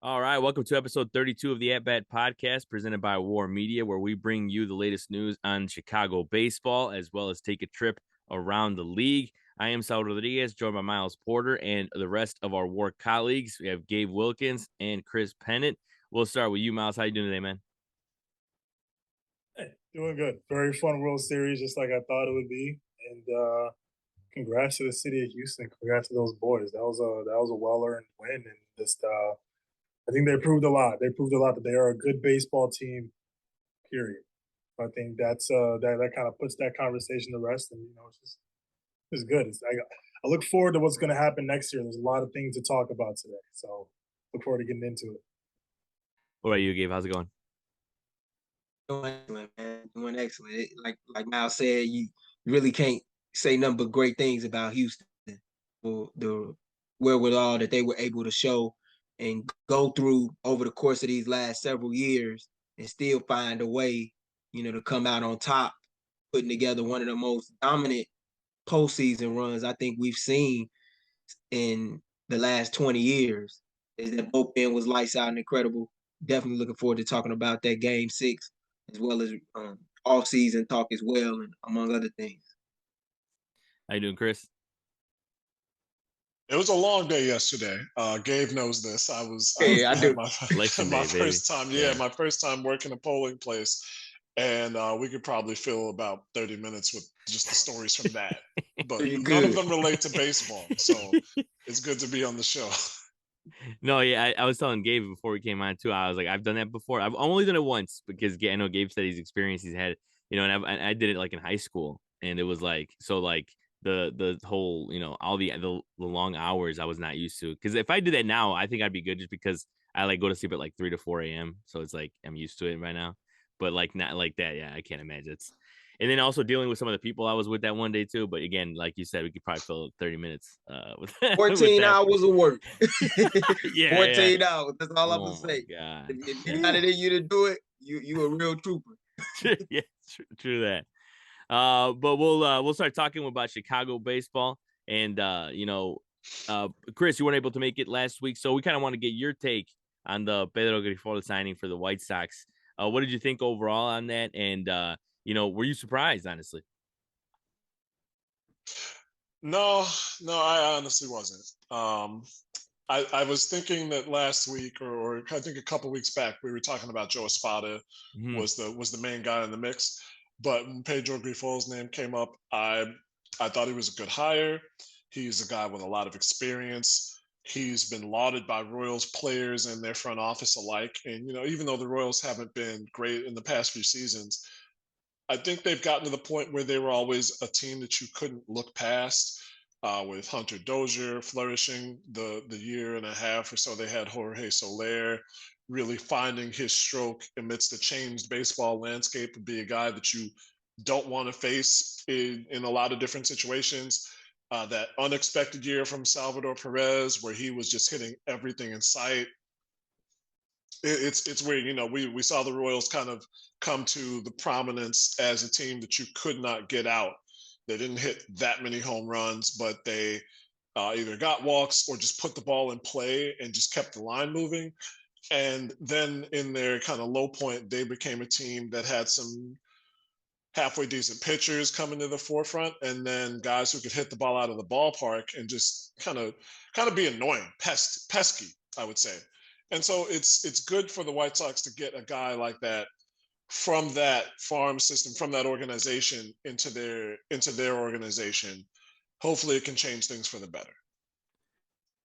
All right, welcome to episode 32 of the At Bat Podcast, presented by War Media, where we bring you the latest news on Chicago baseball, as well as take a trip around the league. I am Saul Rodriguez, joined by Miles Porter and the rest of our War colleagues. We have Gabe Wilkins and Chris Pennant. We'll start with you, Miles. How you doing today, man? Hey, doing good. Very fun World Series, just like I thought it would be. And congrats to the city of Houston. Congrats to those boys. That was a well earned win, and just I think they proved a lot. They proved a lot that they are a good baseball team. Period. I think that kind of puts that conversation to rest, and it's good. I look forward to what's going to happen next year. There's a lot of things to talk about today, so look forward to getting into it. What about you, Gabe? How's it going? Doing excellent, man. Doing excellent. Like Miles said, you really can't say nothing but great things about Houston for the wherewithal that they were able to show and go through over the course of these last several years and still find a way, to come out on top, putting together one of the most dominant postseason runs I think we've seen in the last 20 years. Is that bullpen was lights out and incredible. Definitely looking forward to talking about that game 6 as well as off-season talk as well, and among other things. How you doing, Chris? It was a long day yesterday. Gabe knows this. Yeah, I do. My Election day, baby. first time. Yeah. My first time working a polling place, and we could probably fill about 30 minutes with just the stories from that. But none of them relate to baseball, so it's good to be on the show. No, yeah, I was telling Gabe before we came on too. I was like, I've done that before. I've only done it once because I know Gabe said he's experienced. He's had, and I did it like in high school, and it was like the whole all the long hours I was not used to. Because if I did that now, I think I'd be good just because I like go to sleep at like 3 to 4 a.m. So it's like I'm used to it by now. But like not like that, yeah, I can't imagine it's. And then also dealing with some of the people I was with that one day too. But again, like you said, we could probably fill 30 minutes with 14 hours of work. Yeah, 14 hours. That's all I'm oh gonna say. God. If you got it in you to do it, you a real trooper. Yeah, true that. But we'll start talking about Chicago baseball, and Chris, you weren't able to make it last week, so we kind of want to get your take on the Pedro Grifol signing for the White Sox. What did you think overall on that? And were you surprised, honestly? No, I honestly wasn't. I was thinking that last week, or I think a couple weeks back, we were talking about Joe Espada was the main guy in the mix. But when Pedro Grifol's name came up, I thought he was a good hire. He's a guy with a lot of experience. He's been lauded by Royals players and their front office alike. And even though the Royals haven't been great in the past few seasons, I think they've gotten to the point where they were always a team that you couldn't look past. With Hunter Dozier flourishing the year and a half or so they had Jorge Soler really finding his stroke amidst the changed baseball landscape, would be a guy that you don't want to face in a lot of different situations. That unexpected year from Salvador Perez where he was just hitting everything in sight. It's weird. We saw the Royals kind of come to the prominence as a team that you could not get out. They didn't hit that many home runs, but they either got walks or just put the ball in play and just kept the line moving. And then in their kind of low point, they became a team that had some halfway decent pitchers coming to the forefront, and then guys who could hit the ball out of the ballpark and just kind of be annoying, pesky, I would say. And so it's good for the White Sox to get a guy like that from that farm system, from that organization into their organization. Hopefully it can change things for the better.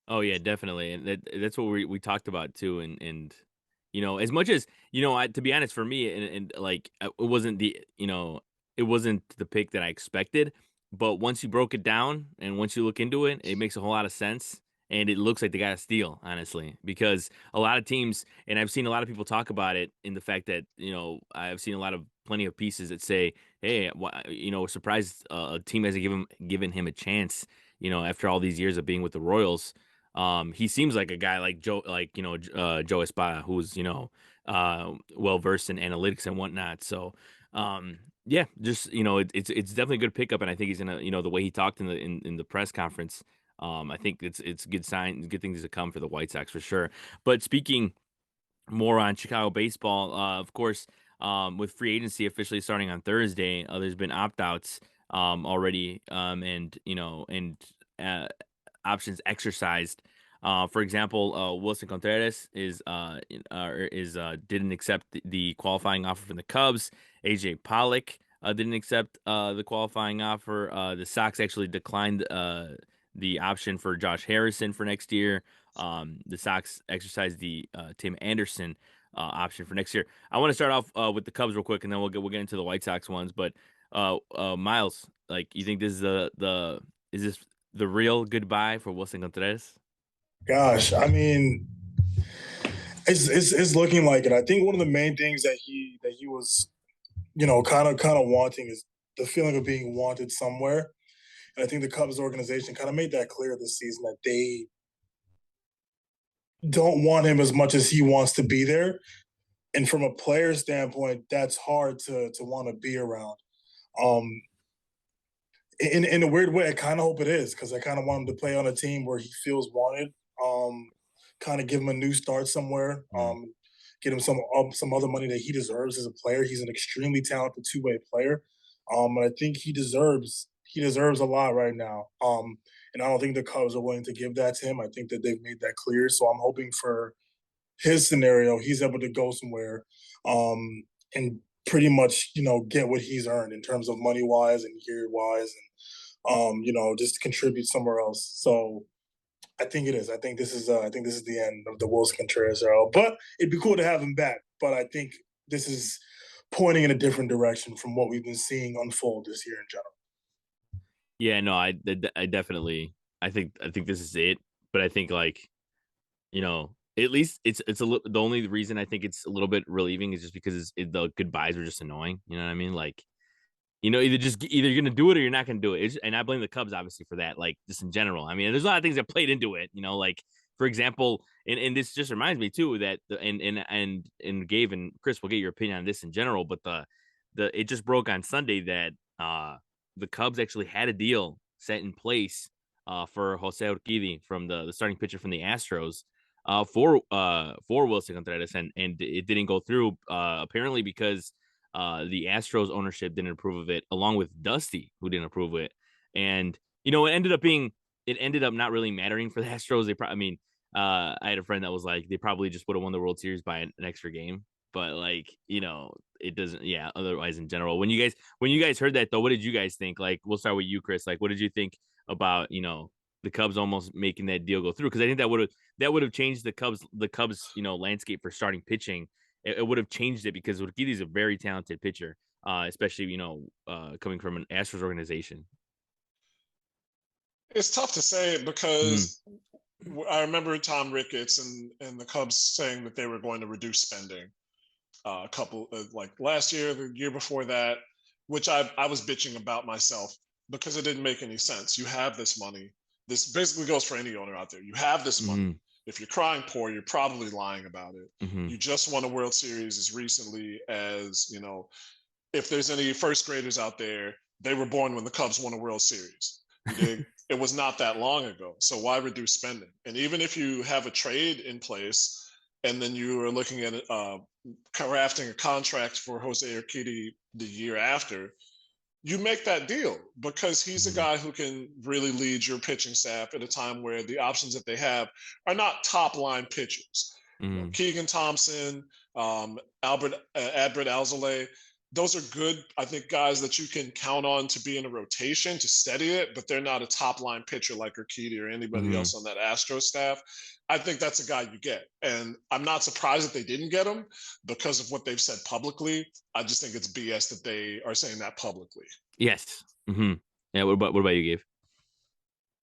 Oh yeah, definitely, and that's what we talked about too. And as much as to be honest, for me, and like it wasn't the pick that I expected. But once you broke it down and once you look into it, it makes a whole lot of sense. And it looks like they got a steal, honestly, because a lot of teams, and I've seen a lot of people talk about it in the fact that, I've seen plenty of pieces that say, hey, we're surprised a team hasn't given him a chance, after all these years of being with the Royals. He seems like a guy like Joe Espada, who's, well-versed in analytics and whatnot. So, yeah, just, it's definitely a good pickup. And I think he's going to, the way he talked in the press conference, I think it's a good sign, good things to come for the White Sox for sure. But speaking more on Chicago baseball, of course, with free agency officially starting on Thursday, there's been opt outs already, and uh, options exercised. For example, Wilson Contreras didn't accept the qualifying offer from the Cubs. AJ Pollock didn't accept the qualifying offer. The Sox actually declined the option for Josh Harrison for next year. The Sox exercised the Tim Anderson option for next year. I want to start off with the Cubs real quick, and then we'll get into the White Sox ones. But Miles, like, you think this is the is this the real goodbye for Wilson Contreras? Gosh, I mean, it's looking like it. I think one of the main things that he was, kind of wanting is the feeling of being wanted somewhere. And I think the Cubs organization kind of made that clear this season that they don't want him as much as he wants to be there. And from a player standpoint, that's hard to want to be around. Um, in a weird way, I kind of hope it is because I kind of want him to play on a team where he feels wanted. Kind of give him a new start somewhere. Mm. Get him some other money that he deserves as a player. He's an extremely talented two-way player, and I think he deserves a lot right now. And I don't think the Cubs are willing to give that to him. I think that they've made that clear. So I'm hoping for his scenario, he's able to go somewhere and pretty much, get what he's earned in terms of money wise and year wise and just contribute somewhere else. So I think it is. I think this is the end of the Wilson Contreras era. But it'd be cool to have him back. But I think this is pointing in a different direction from what we've been seeing unfold this year in general. Yeah, no, I definitely, I think this is it. But I think, like, at least the only reason I think it's a little bit relieving is just because the goodbyes are just annoying. You know what I mean? Like, either you're gonna do it or you're not gonna do it. And I blame the Cubs obviously for that. Like, just in general. I mean, there's a lot of things that played into it. Like, for example, and this just reminds me too that and Gabe and Chris will get your opinion on this in general, but the it just broke on Sunday that the Cubs actually had a deal set in place for Jose Urquidy, from the starting pitcher from the Astros, for Wilson Contreras, and it didn't go through, apparently because the Astros ownership didn't approve of it, along with Dusty, who didn't approve of it. And it ended up not really mattering for the Astros. I mean, I had a friend that was like, they probably just would have won the World Series by an extra game. But, like, it doesn't. Yeah. Otherwise, in general, when you guys heard that though, what did you guys think? Like, we'll start with you, Chris. Like, what did you think about the Cubs almost making that deal go through? Because I think that would have changed the Cubs landscape for starting pitching. It would have changed it because Urquidy is a very talented pitcher, especially coming from an Astros organization. It's tough to say Mhm. because I remember Tom Ricketts and the Cubs saying that they were going to reduce spending a couple like last year, the year before that, which I was bitching about myself because it didn't make any sense. You have this money. This basically goes for any owner out there. You have this money. Mhm. If you're crying poor, you're probably lying about it. Mhm. You just won a World Series as recently as, if there's any first graders out there, they were born when the Cubs won a World Series. You dig? It was not that long ago. So why reduce spending? And even if you have a trade in place and then you are looking at crafting a contract for Jose Urquidy the year after, you make that deal because he's a Mhm. guy who can really lead your pitching staff at a time where the options that they have are not top line pitchers. Mhm. Keegan Thompson, Adbert Alzolay, those are good, I think, guys that you can count on to be in a rotation to steady it, but they're not a top line pitcher like Urquidy or anybody Mhm. else on that Astro staff. I think that's a guy you get. And I'm not surprised that they didn't get him because of what they've said publicly. I just think it's BS that they are saying that publicly. Yes. Mhm. Yeah. What about you, Gabe?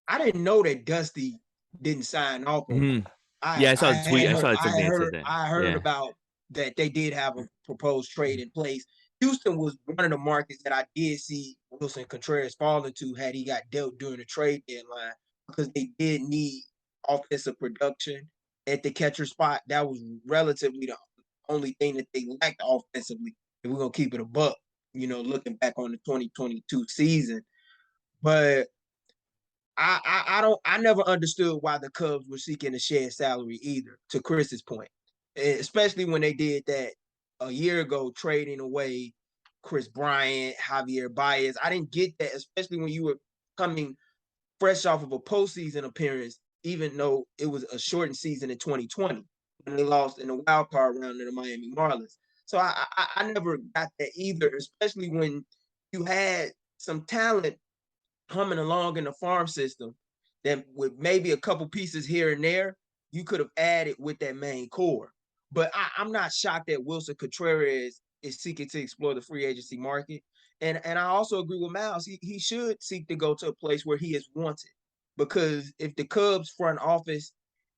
I didn't know that Dusty didn't sign off on it. Mhm. Yeah, I saw the tweet. I saw I something that said heard that. I heard Yeah. about that they did have a proposed trade in place. Houston was one of the markets that I did see Wilson Contreras fall into had he got dealt during the trade deadline because they did need offensive production at the catcher spot. That was relatively the only thing that they lacked offensively. If we're gonna keep it a buck, looking back on the 2022 season. But I never understood why the Cubs were seeking to shed salary either, to Chris's point. Especially when they did that a year ago, trading away Chris Bryant, Javier Baez. I didn't get that, especially when you were coming fresh off of a postseason appearance, even though it was a shortened season in 2020 when they lost in the wild card round to the Miami Marlins. So I never got that either, especially when you had some talent humming along in the farm system that with maybe a couple pieces here and there, you could have added with that main core. But I'm not shocked that Wilson Contreras is seeking to explore the free agency market. And I also agree with Miles. He should seek to go to a place where he is wanted. Because if the Cubs front office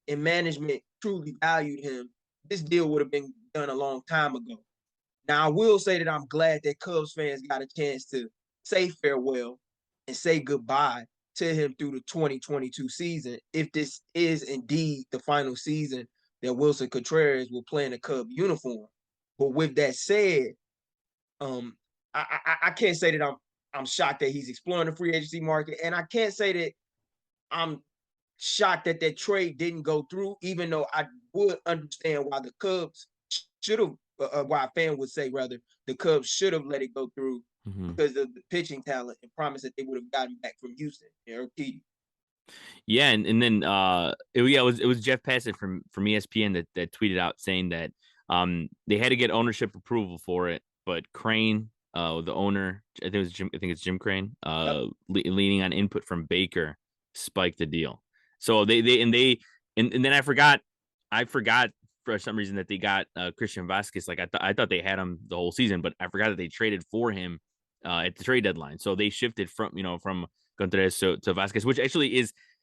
and management truly valued him, this deal would have been done a long time ago. Now, I will say that I'm glad that Cubs fans got a chance to say farewell and say goodbye to him through the 2022 season, if this is indeed the final season that Wilson Contreras will play in a Cub uniform. But with that said, I can't say that I'm shocked that he's exploring the free agency market, and I can't say that I'm shocked that that trade didn't go through, even though I would understand why the Cubs should have, why a fan would say rather, the Cubs should have let it go through because of the pitching talent and promise that they would have gotten back from Houston. Yeah, and then it was Jeff Passett from ESPN that tweeted out saying that they had to get ownership approval for it, but Crane, the owner, I think it's Jim Crane, leaning on input from Baker, spiked the deal. So they and then I forgot for some reason that they got Christian Vasquez. Like I thought they had him the whole season, but I forgot that they traded for him at the trade deadline. So they shifted from Contreras to Vasquez, which actually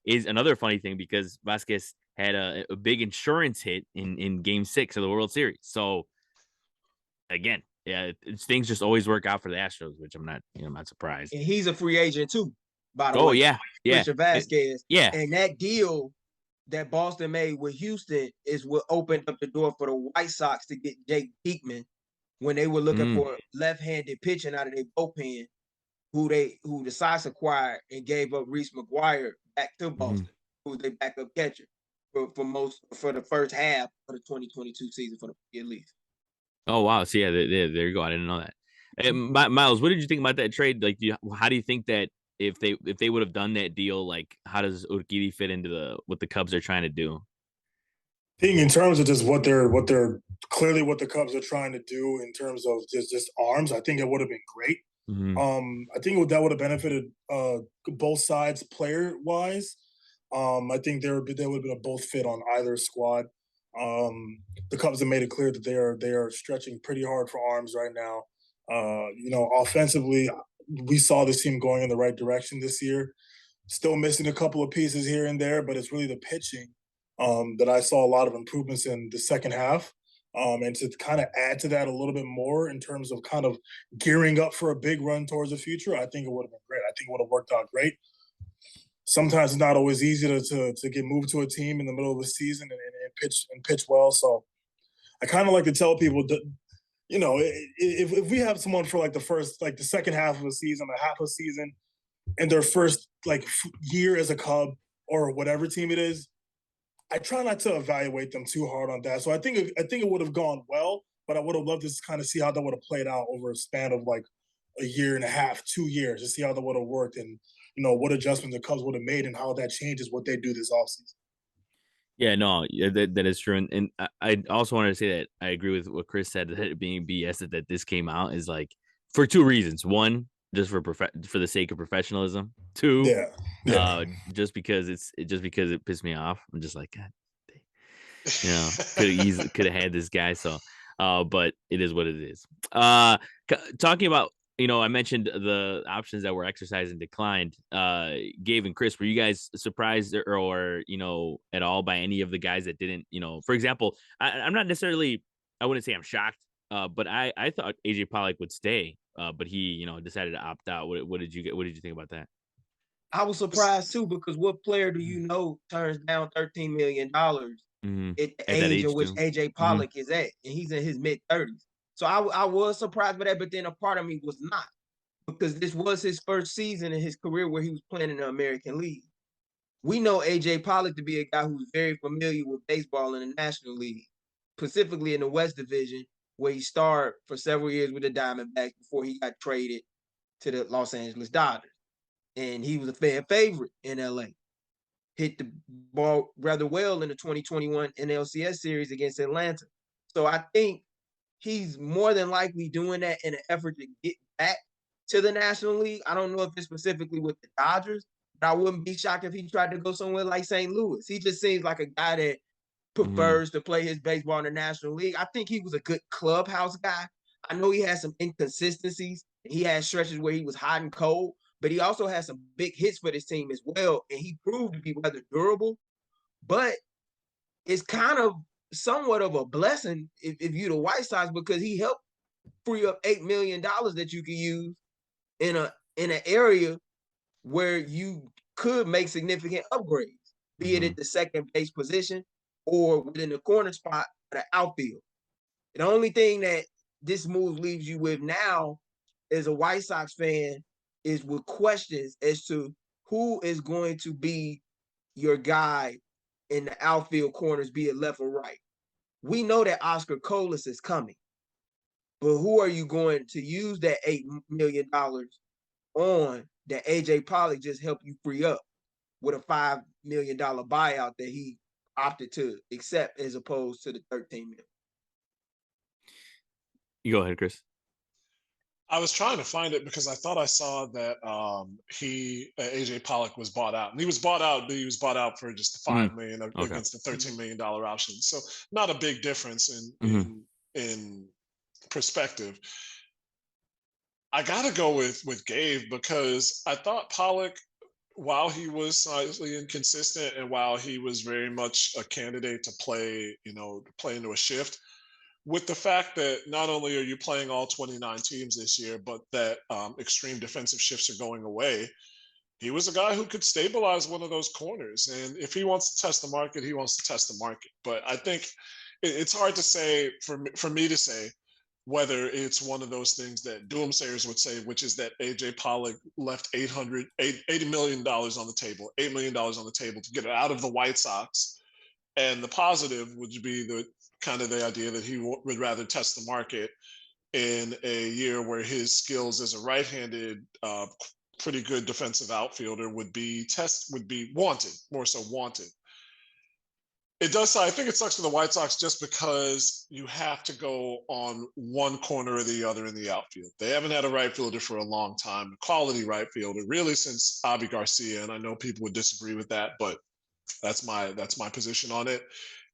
is another funny thing because Vasquez had a big insurance hit in Game 6 of the World Series. So again, yeah, things just always work out for the Astros, which I'm not surprised. And he's a free agent too, by the way. Oh yeah, Christian Vasquez. Yeah. And that deal that Boston made with Houston is what opened up the door for the White Sox to get Jake Diekman when they were looking for left-handed pitching out of their bullpen, who the Sox acquired and gave up Reese McGuire back to Boston, who was their backup catcher for the first half of the 2022 season for the at least. Oh wow! So yeah, there you go. I didn't know that. Miles, what did you think about that trade? Like, how do you think that if they would have done that deal, like how does Urquidy fit into what the Cubs are trying to do? I think in terms of just what they're clearly what the Cubs are trying to do in terms of just arms, I think it would have been great. I think that would have benefited both sides player wise. I think they would have been a both fit on either squad. The Cubs have made it clear that they are stretching pretty hard for arms right now. Offensively, we saw this team going in the right direction this year. Still missing a couple of pieces here and there, but it's really the pitching that I saw a lot of improvements in the second half. And to kind of add to that a little bit more in terms of kind of gearing up for a big run towards the future, I think it would have been great. I think it would have worked out great. Sometimes it's not always easy to get moved to a team in the middle of the season and pitch well. So I kind of like to tell people that, if we have someone for the second half of a season, a half a season, and their first year as a Cub or whatever team it is, I try not to evaluate them too hard on that. So I think it would have gone well, but I would have loved to kind of see how that would have played out over a span of like a year and a half, 2 years, to see how that would have worked and what adjustments the Cubs would have made and how that changes what they do this offseason. Yeah, no, that is true, and I also wanted to say that I agree with what Chris said, that it being BS that this came out is like for two reasons. One, just for the sake of professionalism. Two, just because it pissed me off. I'm just like, God, could have had this guy. So, but it is what it is. Talking about, I mentioned the options that were exercised and declined. Gabe and Chris, were you guys surprised or at all by any of the guys that didn't, for example, I'm not necessarily, I wouldn't say I'm shocked, but I thought AJ Pollock would stay, but he, decided to opt out. What did you think about that? I was surprised too, because what player do you know turns down $13 million at the age in which AJ Pollock is at, and he's in his mid-30s. So I was surprised by that, but then a part of me was not, because this was his first season in his career where he was playing in the American League. We know AJ Pollock to be a guy who's very familiar with baseball in the National League, specifically in the West Division, where he starred for several years with the Diamondbacks before he got traded to the Los Angeles Dodgers. And he was a fan favorite in LA. Hit the ball rather well in the 2021 NLCS series against Atlanta. So I think he's more than likely doing that in an effort to get back to the National League. I don't know if it's specifically with the Dodgers, but I wouldn't be shocked if he tried to go somewhere like St. Louis. He just seems like a guy that prefers to play his baseball in the National League. I think he was a good clubhouse guy. I know he had some inconsistencies. He had stretches where he was hot and cold, but he also had some big hits for this team as well. And he proved to be rather durable. But it's kind of somewhat of a blessing if you're the White Sox, because he helped free up $8 million that you can use in an area where you could make significant upgrades, be it at the second base position or within the corner spot or the outfield. The only thing that this move leaves you with now as a White Sox fan is with questions as to who is going to be your guy in the outfield corners, be it left or right. We know that Oscar Colas is coming, but who are you going to use that $8 million on that AJ Pollock just helped you free up with a $5 million buyout that he opted to accept as opposed to the 13 million? You go ahead, Chris. I was trying to find it because I thought I saw that AJ Pollock was bought out, and he was bought out, but he was bought out for just the $5 million against the $13 million option. So not a big difference in perspective. I gotta go with Gabe because I thought Pollock, while he was slightly inconsistent and while he was very much a candidate to play into a shift, with the fact that not only are you playing all 29 teams this year, but that extreme defensive shifts are going away, he was a guy who could stabilize one of those corners. And if he wants to test the market, he wants to test the market. But I think it's hard to say for me to say whether it's one of those things that doomsayers would say, which is that AJ Pollock left $80 million on the table, $8 million on the table to get it out of the White Sox. And the positive would be the idea that he would rather test the market in a year where his skills as a right-handed, pretty good defensive outfielder would be wanted, more so wanted. It does. I think it sucks for the White Sox just because you have to go on one corner or the other in the outfield. They haven't had a right fielder for a long time, a quality right fielder, really since Avi Garcia. And I know people would disagree with that, but that's my position on it.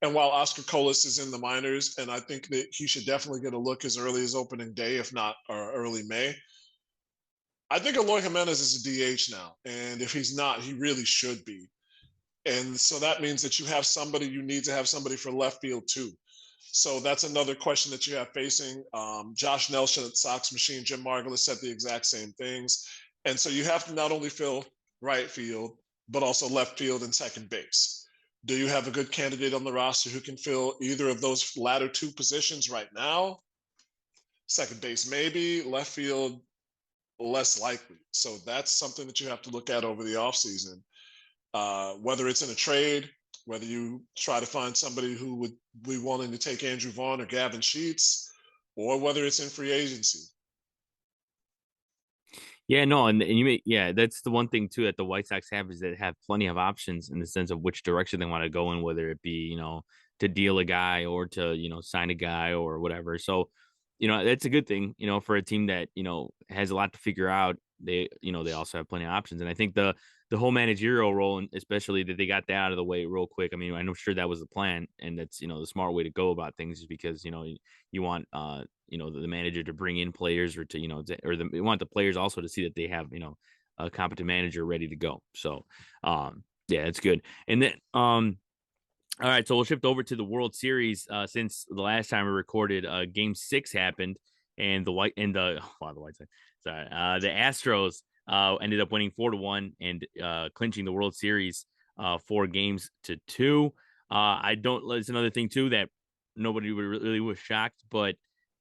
And while Oscar Colas is in the minors, and I think that he should definitely get a look as early as opening day, if not early May, I think Eloy Jimenez is a DH now. And if he's not, he really should be. And so that means that you need to have somebody for left field too. So that's another question that you have facing. Josh Nelson at Sox Machine, Jim Margulis said the exact same things. And so you have to not only fill right field, but also left field and second base. Do you have a good candidate on the roster who can fill either of those latter two positions right now? Second base, maybe. Left field, less likely. So that's something that you have to look at over the offseason. Whether it's in a trade, whether you try to find somebody who would be willing to take Andrew Vaughn or Gavin Sheets, or whether it's in free agency. Yeah, no, and that's the one thing too that the White Sox have is that have plenty of options in the sense of which direction they want to go in, whether it be, to deal a guy or to, sign a guy or whatever. So, that's a good thing, for a team that, has a lot to figure out. They also have plenty of options. And I think the whole managerial role, and especially that they got that out of the way real quick. I mean, I'm sure that was the plan, and that's, the smart way to go about things is because, you want, the manager to bring in players or to, you want the players also to see that they have, a competent manager ready to go. So, yeah, it's good. And then, all right, so we'll shift over to the World Series. Since the last time we recorded, Game 6 happened, and the White Sox, the Astros ended up winning 4-1 and clinching the World Series 4-2. It's another thing too that nobody really was shocked, but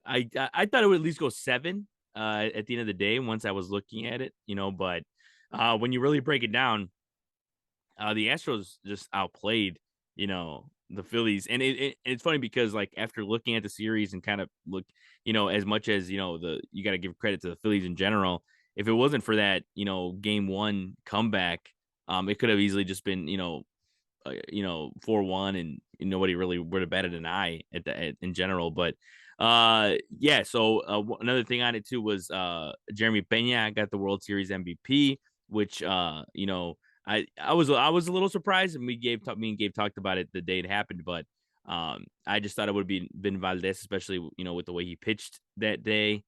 I thought it would at least go 7 at the end of the day once I was looking at it, but when you really break it down, the Astros just outplayed, the Phillies, and it's funny because like after looking at the series and kind of look, as much as you got to give credit to the Phillies in general. If it wasn't for that, game one comeback, it could have easily just been 4-1, and nobody really would have batted an eye in general. But yeah. So another thing on it too was Jeremy Pena got the World Series MVP, which I was a little surprised, and me and Gabe talked about it the day it happened, but I just thought it would be been Valdez, especially with the way he pitched that day.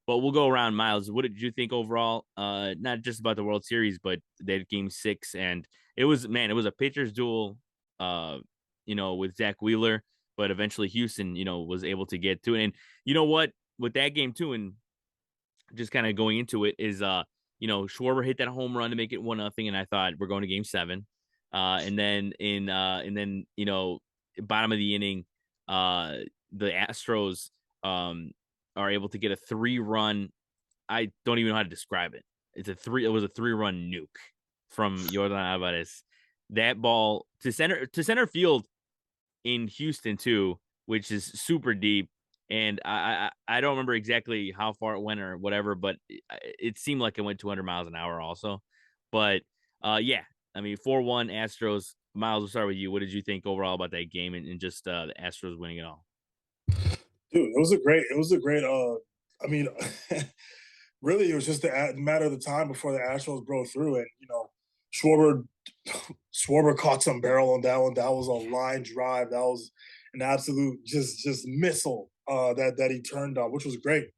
But we'll go around. Miles, what did you think overall? Not just about the World Series, but that Game 6, and it was a pitcher's duel. With Zach Wheeler, but eventually Houston, was able to get to it. And you know what? With that game too, and just kind of going into it is Schwarber hit that home run to make it 1-0, and I thought we're going to game 7. And then bottom of the inning, the Astros are able to get a 3-run. I don't even know how to describe it. It was a 3-run nuke from Yordan Alvarez. That ball to center field in Houston too, which is super deep. And I don't remember exactly how far it went or whatever, but it seemed like it went 200 miles an hour also. But yeah, I mean 4-1 Astros. Miles, we'll start with you. What did you think overall about that game and just the Astros winning it all? Dude, it was a great I mean really it was just a matter of the time before the Astros broke through, and Schwarber Schwarber caught some barrel on that one. That was a line drive. That was an absolute just missile that he turned on, which was great.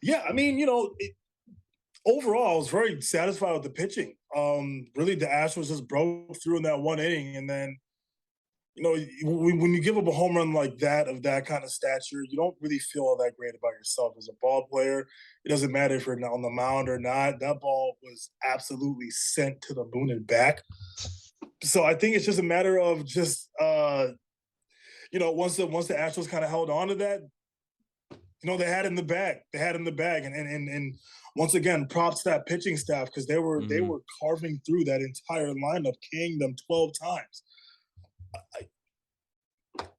Yeah, I mean, overall, I was very satisfied with the pitching. Really, the Astros just broke through in that one inning, and then when you give up a home run like that of that kind of stature, you don't really feel all that great about yourself as a ball player. It doesn't matter if you're on the mound or not. That ball was absolutely sent to the moon and back. So I think it's just a matter of just once the Astros kind of held on to that, they had it in the bag. They had it in the bag, and once again, props to that pitching staff because they were carving through that entire lineup, K'ing them 12 times.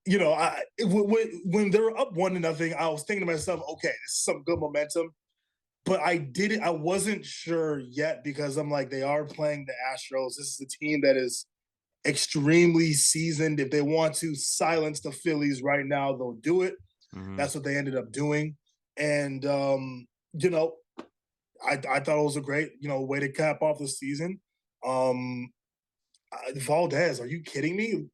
When they were up 1-0, I was thinking to myself, okay, this is some good momentum. But I wasn't sure yet because I'm like, they are playing the Astros. This is a team that is extremely seasoned. If they want to silence the Phillies right now, they'll do it. That's what they ended up doing. And, I thought it was a great, way to cap off the season. Valdez, are you kidding me?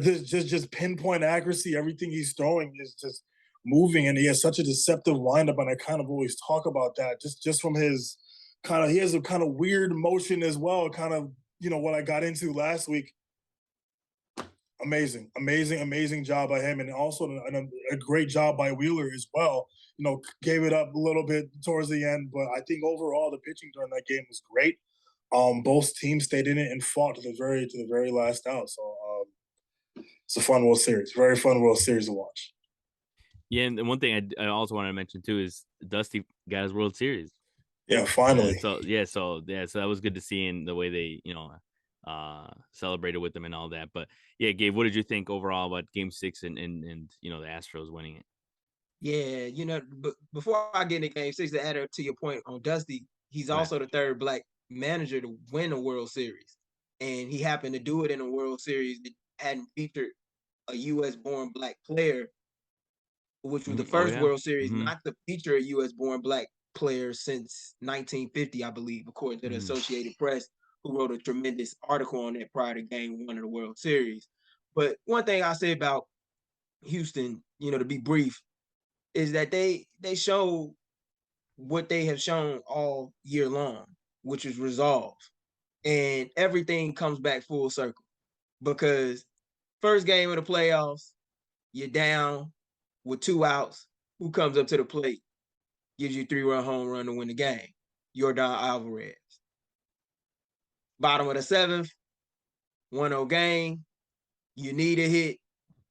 Just pinpoint accuracy. Everything he's throwing is just moving, and he has such a deceptive windup. And I kind of always talk about that just from his he has a kind of weird motion as well. Kind of what I got into last week. Amazing job by him, and also a great job by Wheeler as well. Gave it up a little bit towards the end, but I think overall the pitching during that game was great. Both teams stayed in it and fought to the very last out. So it's a fun World Series, very fun World Series to watch. Yeah, and one thing I also wanted to mention too is Dusty got his World Series. Yeah, finally. So that was good to see in the way they celebrated with them and all that. But yeah, Gabe, what did you think overall about Game 6 and the Astros winning it? Yeah, but before I get into Game 6, to add to your point on Dusty, he's also the third Black manager to win a World Series, and he happened to do it in a World Series that hadn't featured a U.S.-born Black player, which was the first World Series not to feature a U.S.-born Black player since 1950, I believe, according to the Associated Press, who wrote a tremendous article on that prior to Game 1 of the World Series. But one thing I say about Houston, to be brief, is that they show what they have shown all year long, which is resolve. And everything comes back full circle because first game of the playoffs, you're down with 2 outs. Who comes up to the plate? Gives you a 3-run home run to win the game. Yordan Alvarez. Bottom of the 7th, 1-0 game. You need a hit.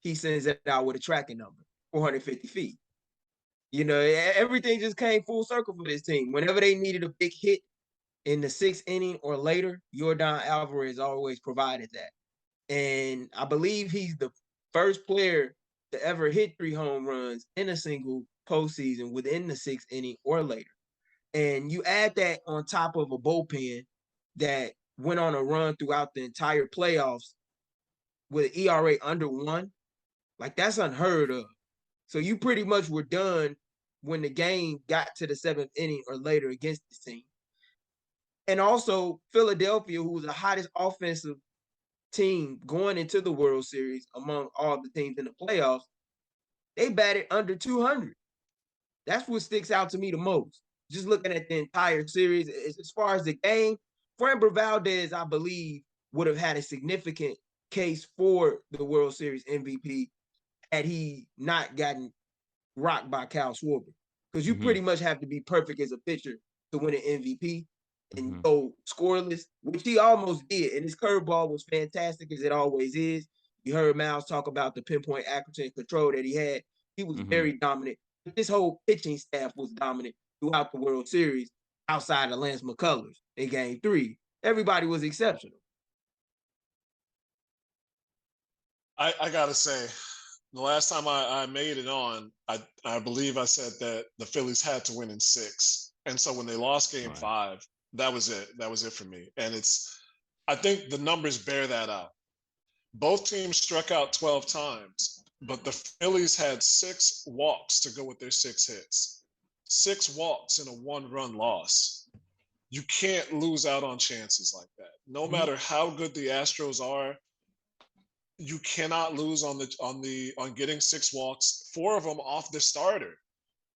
He sends it out with a tracking number, 450 feet. Everything just came full circle for this team. Whenever they needed a big hit, in the 6th inning or later, Yordan Alvarez always provided that. And I believe he's the first player to ever hit 3 home runs in a single postseason within the 6th inning or later. And you add that on top of a bullpen that went on a run throughout the entire playoffs with an ERA under 1, like that's unheard of. So you pretty much were done when the game got to the 7th inning or later against this team. And also Philadelphia, who was the hottest offensive team going into the World Series among all the teams in the playoffs, they batted under 200. That's what sticks out to me the most. Just looking at the entire series, as far as the game, Framber Valdez, I believe, would have had a significant case for the World Series MVP had he not gotten rocked by Kyle Schwarber. Because you pretty much have to be perfect as a pitcher to win an MVP and go scoreless, which he almost did. And his curveball was fantastic, as it always is. You heard Miles talk about the pinpoint accuracy and control that he had. He was very dominant. But this whole pitching staff was dominant throughout the World Series outside of Lance McCullers in Game 3. Everybody was exceptional. I got to say, the last time I made it on, I believe I said that the Phillies had to win in 6. And so when they lost Game 5, that was it. That was it for me. And I think the numbers bear that out. Both teams struck out 12 times, but the Phillies had 6 walks to go with their 6 hits. 6 walks in a 1-run loss. You can't lose out on chances like that. No matter how good the Astros are, you cannot lose on getting 6 walks, 4 of them off the starter.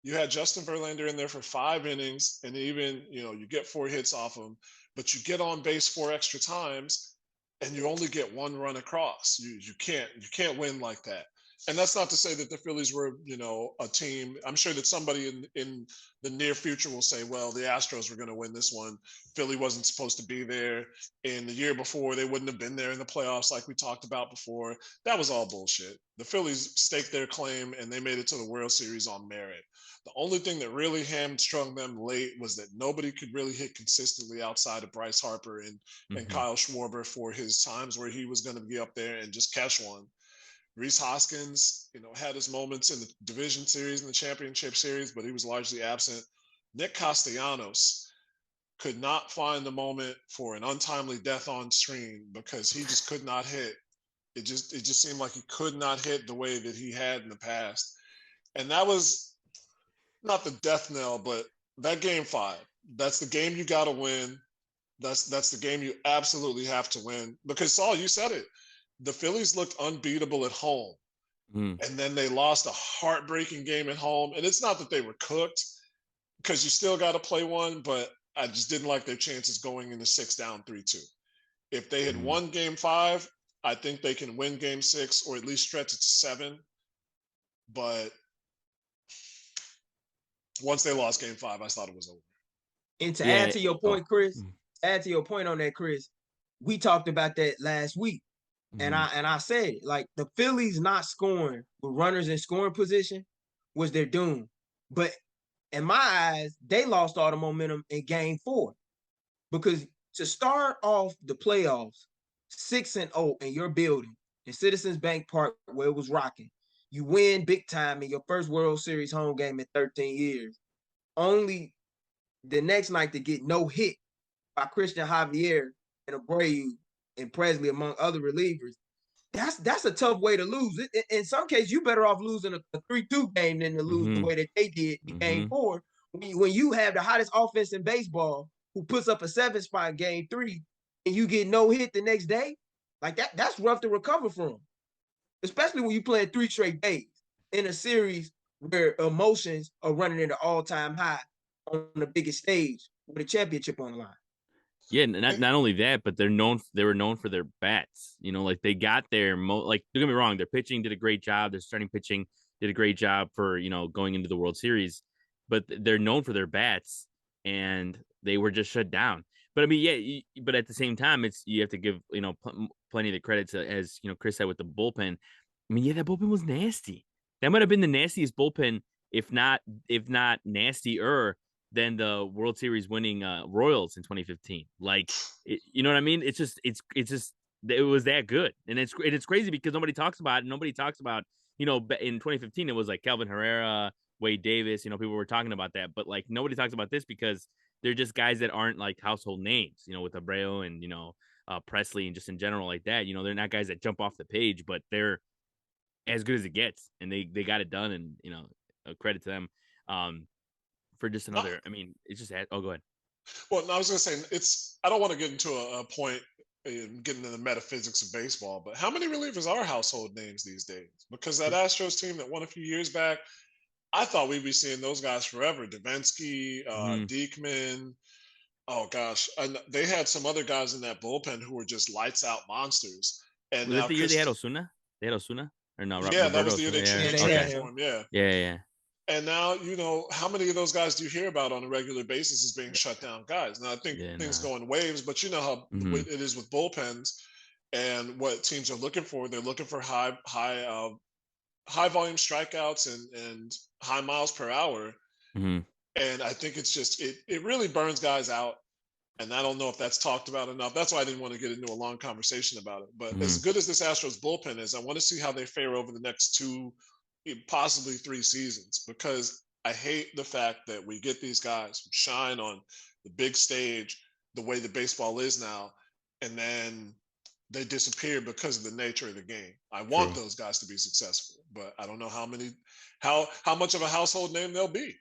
You had Justin Verlander in there for 5 innings, and even, you get 4 hits off him, but you get on base 4 extra times and you only get 1 run across. You can't win like that. And that's not to say that the Phillies were, a team. I'm sure that somebody in the near future will say, well, the Astros were going to win this one. Philly wasn't supposed to be there. And the year before, they wouldn't have been there in the playoffs like we talked about before. That was all bullshit. The Phillies staked their claim, and they made it to the World Series on merit. The only thing that really hamstrung them late was that nobody could really hit consistently outside of Bryce Harper and Kyle Schwarber for his times where he was going to be up there and just catch one. Rhys Hoskins, had his moments in the division series and the championship series, but he was largely absent. Nick Castellanos could not find the moment for an untimely death on screen because he just could not hit. It just seemed like he could not hit the way that he had in the past. And that was not the death knell, but that Game 5, that's the game you got to win. That's the game you absolutely have to win. Because, Saul, you said it. The Phillies looked unbeatable at home. And then they lost a heartbreaking game at home. And it's not that they were cooked, because you still got to play one, but I just didn't like their chances going into 6 down 3-2. If they had won Game 5, I think they can win Game 6 or at least stretch it to 7. But once they lost Game 5, I thought it was over. And to add to your point, Chris, on that, Chris, we talked about that last week. And I said, like, the Phillies not scoring with runners in scoring position was their doom. But in my eyes, they lost all the momentum in Game 4. Because to start off the playoffs 6-0 in your building, in Citizens Bank Park, where it was rocking, you win big time in your first World Series home game in 13 years. Only the next night to get no hit by Christian Javier and Abreu and Presley, among other relievers. That's a tough way to lose. In some cases, you better off losing a 3-2 game than to lose the way that they did in Game 4. When you have the hottest offense in baseball who puts up a 7-spot in Game 3 and you get no hit the next day, like that's rough to recover from. Especially when you play 3 straight days in a series where emotions are running at an all-time high on the biggest stage with a championship on the line. Yeah, not only that, but they were known for their bats. Like they got their don't get me wrong, their pitching did a great job. Their starting pitching did a great job for going into the World Series, but they're known for their bats, and they were just shut down. But I mean, but at the same time, you have to give plenty of the credits, as Chris said, with the bullpen. I mean, that bullpen was nasty. That might have been the nastiest bullpen, if not nastier, than the World Series winning Royals in 2015. Like, you know what I mean? It's just it was that good, and it's crazy because nobody talks about it. Nobody talks about, you know, in 2015 it was like Calvin Herrera, Wade Davis. You know, people were talking about that, but like nobody talks about this because they're just guys that aren't like household names. You know, with Abreu and Presley and just in general like that. You know, they're not guys that jump off the page, but they're as good as it gets, and they got it done, and credit to them. For just No, another, I mean, it's just oh, go ahead. well, no, I was going to say it's. I don't want to get into a point in getting into the metaphysics of baseball, but how many relievers are household names these days? Because that Astros team that won a few years back, I thought we'd be seeing those guys forever. Davinsky, Mhm. Diekman. Oh gosh, and they had some other guys in that bullpen who were just lights out monsters. And Was that now the year they had Chris, Osuna? They had Osuna or no? yeah, that Roberto was the year Osuna. they Yeah. Yeah, changed they Okay. had names him. for him. Yeah. Yeah. Yeah. And now, how many of those guys do you hear about on a regular basis as being shut down guys? Now, I think Yeah. things Nah. go in waves, but you know how Hmm. it is with bullpens and what teams are looking for. They're looking for high volume strikeouts and high miles per hour. Hmm. And I think it's just it really burns guys out. And I don't know if that's talked about enough. That's why I didn't want to get into a long conversation about it. But Hmm. as good as this Astros bullpen is, I want to see how they fare over the next two, possibly 3 seasons, because I hate the fact that we get these guys who shine on the big stage the way the baseball is now, and then they disappear because of the nature of the game. I want True. those guys to be successful, but I don't know how much of a household name they'll be.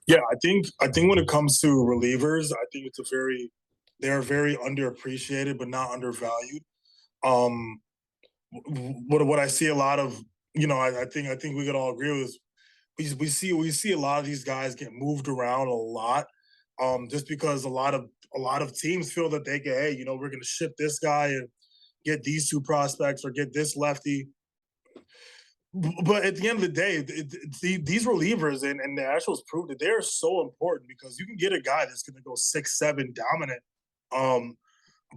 Yeah, I think when it comes to relievers, I think they're very underappreciated but not undervalued. Um, what I see a lot of, I think we could all agree with. We see a lot of these guys get moved around a lot, just because a lot of teams feel that they can, hey, we're going to ship this guy and get these two prospects or get this lefty. But at the end of the day, these relievers and the Astros prove that they're so important because you can get a guy that's going to go 6-7 dominant, um,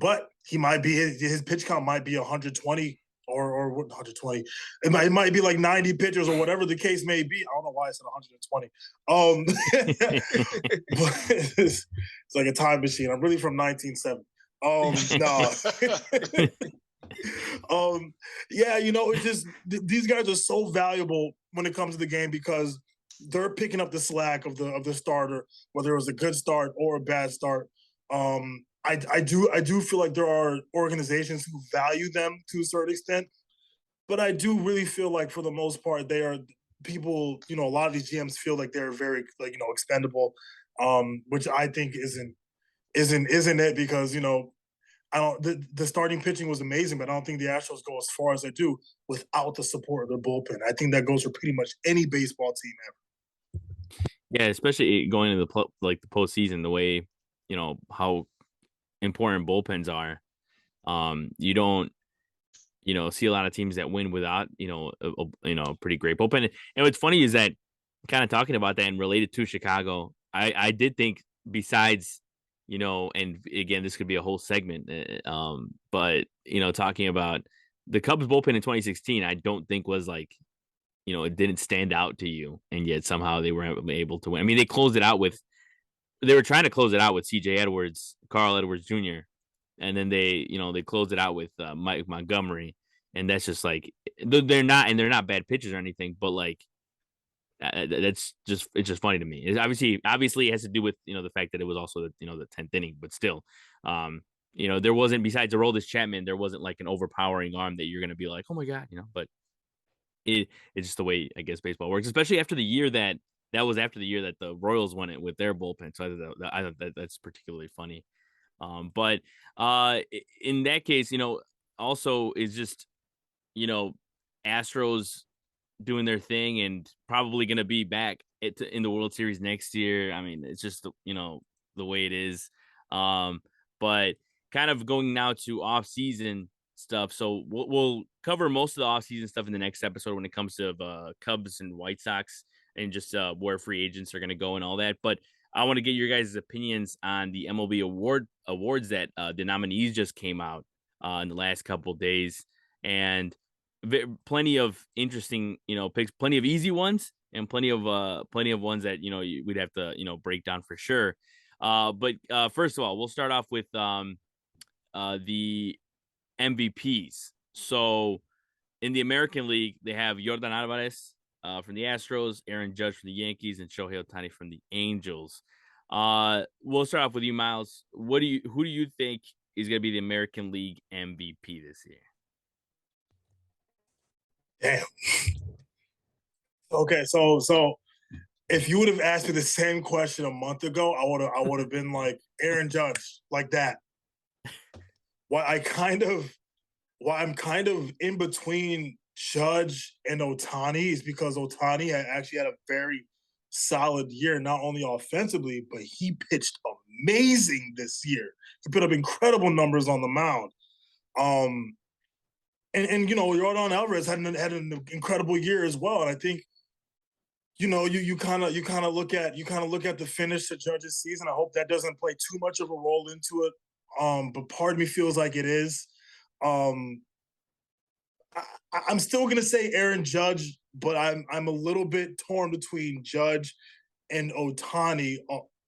but he might be his pitch count might be 120 or 120. It might be like 90 pitchers or whatever the case may be. I don't know why I said 120. But it's like a time machine. I'm really from 1970. No. Yeah, it's just these guys are so valuable when it comes to the game because they're picking up the slack of the starter, whether it was a good start or a bad start. I do feel like there are organizations who value them to a certain extent, but I do really feel like for the most part they are people. A lot of these GMs feel like they're very like expendable, which I think isn't it because I don't. The starting pitching was amazing, but I don't think the Astros go as far as they do without the support of their bullpen. I think that goes for pretty much any baseball team ever. Yeah, especially going into the postseason, the way how important bullpens are. You don't see a lot of teams that win without a pretty great bullpen. And what's funny is that kind of talking about that and related to Chicago, I did think besides and again this could be a whole segment, but talking about the Cubs bullpen in 2016, I don't think was like it didn't stand out to you, and yet somehow they were able to win. I mean, they were trying to close it out with C.J. Edwards, Carl Edwards Jr., and then they closed it out with Mike Montgomery, and that's just like they're not bad pitchers or anything, but like it's just funny to me. It's obviously it has to do with the fact that it was also the 10th inning, but still, there wasn't, besides Aroldis Chapman, there wasn't like an overpowering arm that you're gonna be like, oh my god, but it's just the way I guess baseball works, especially after the year that was after the year that the Royals won it with their bullpen. So I thought that's particularly funny. But in that case, also is just you know Astros doing their thing and probably going to be back in the World Series next year. I mean, it's just the way it is. Um, but kind of going now to off season stuff. So we'll cover most of the off season stuff in the next episode when it comes to Cubs and White Sox and just where free agents are going to go and all that. But I want to get your guys' opinions on the MLB awards that the nominees just came out in the last couple of days. And plenty of interesting, picks, plenty of easy ones, and plenty of ones that we'd have to break down for sure. But first of all, we'll start off with the MVPs. So in the American League, they have Yordan Alvarez from the Astros, Aaron Judge from the Yankees, and Shohei Ohtani from the Angels. We'll start off with you, Miles. Who do you think is going to be the American League MVP this year? Damn. Okay, so if you would have asked me the same question a month ago, I would have been like Aaron Judge, like that. I'm kind of in between Judge and Ohtani is because Ohtani actually had a very solid year, not only offensively, but he pitched amazing this year. He put up incredible numbers on the mound. And Yordan Alvarez had an incredible year as well. And I think you kind of look at the finish to Judge's season. I hope that doesn't play too much of a role into it. But part of me feels like it is. I'm still gonna say Aaron Judge, but I'm a little bit torn between Judge and Ohtani.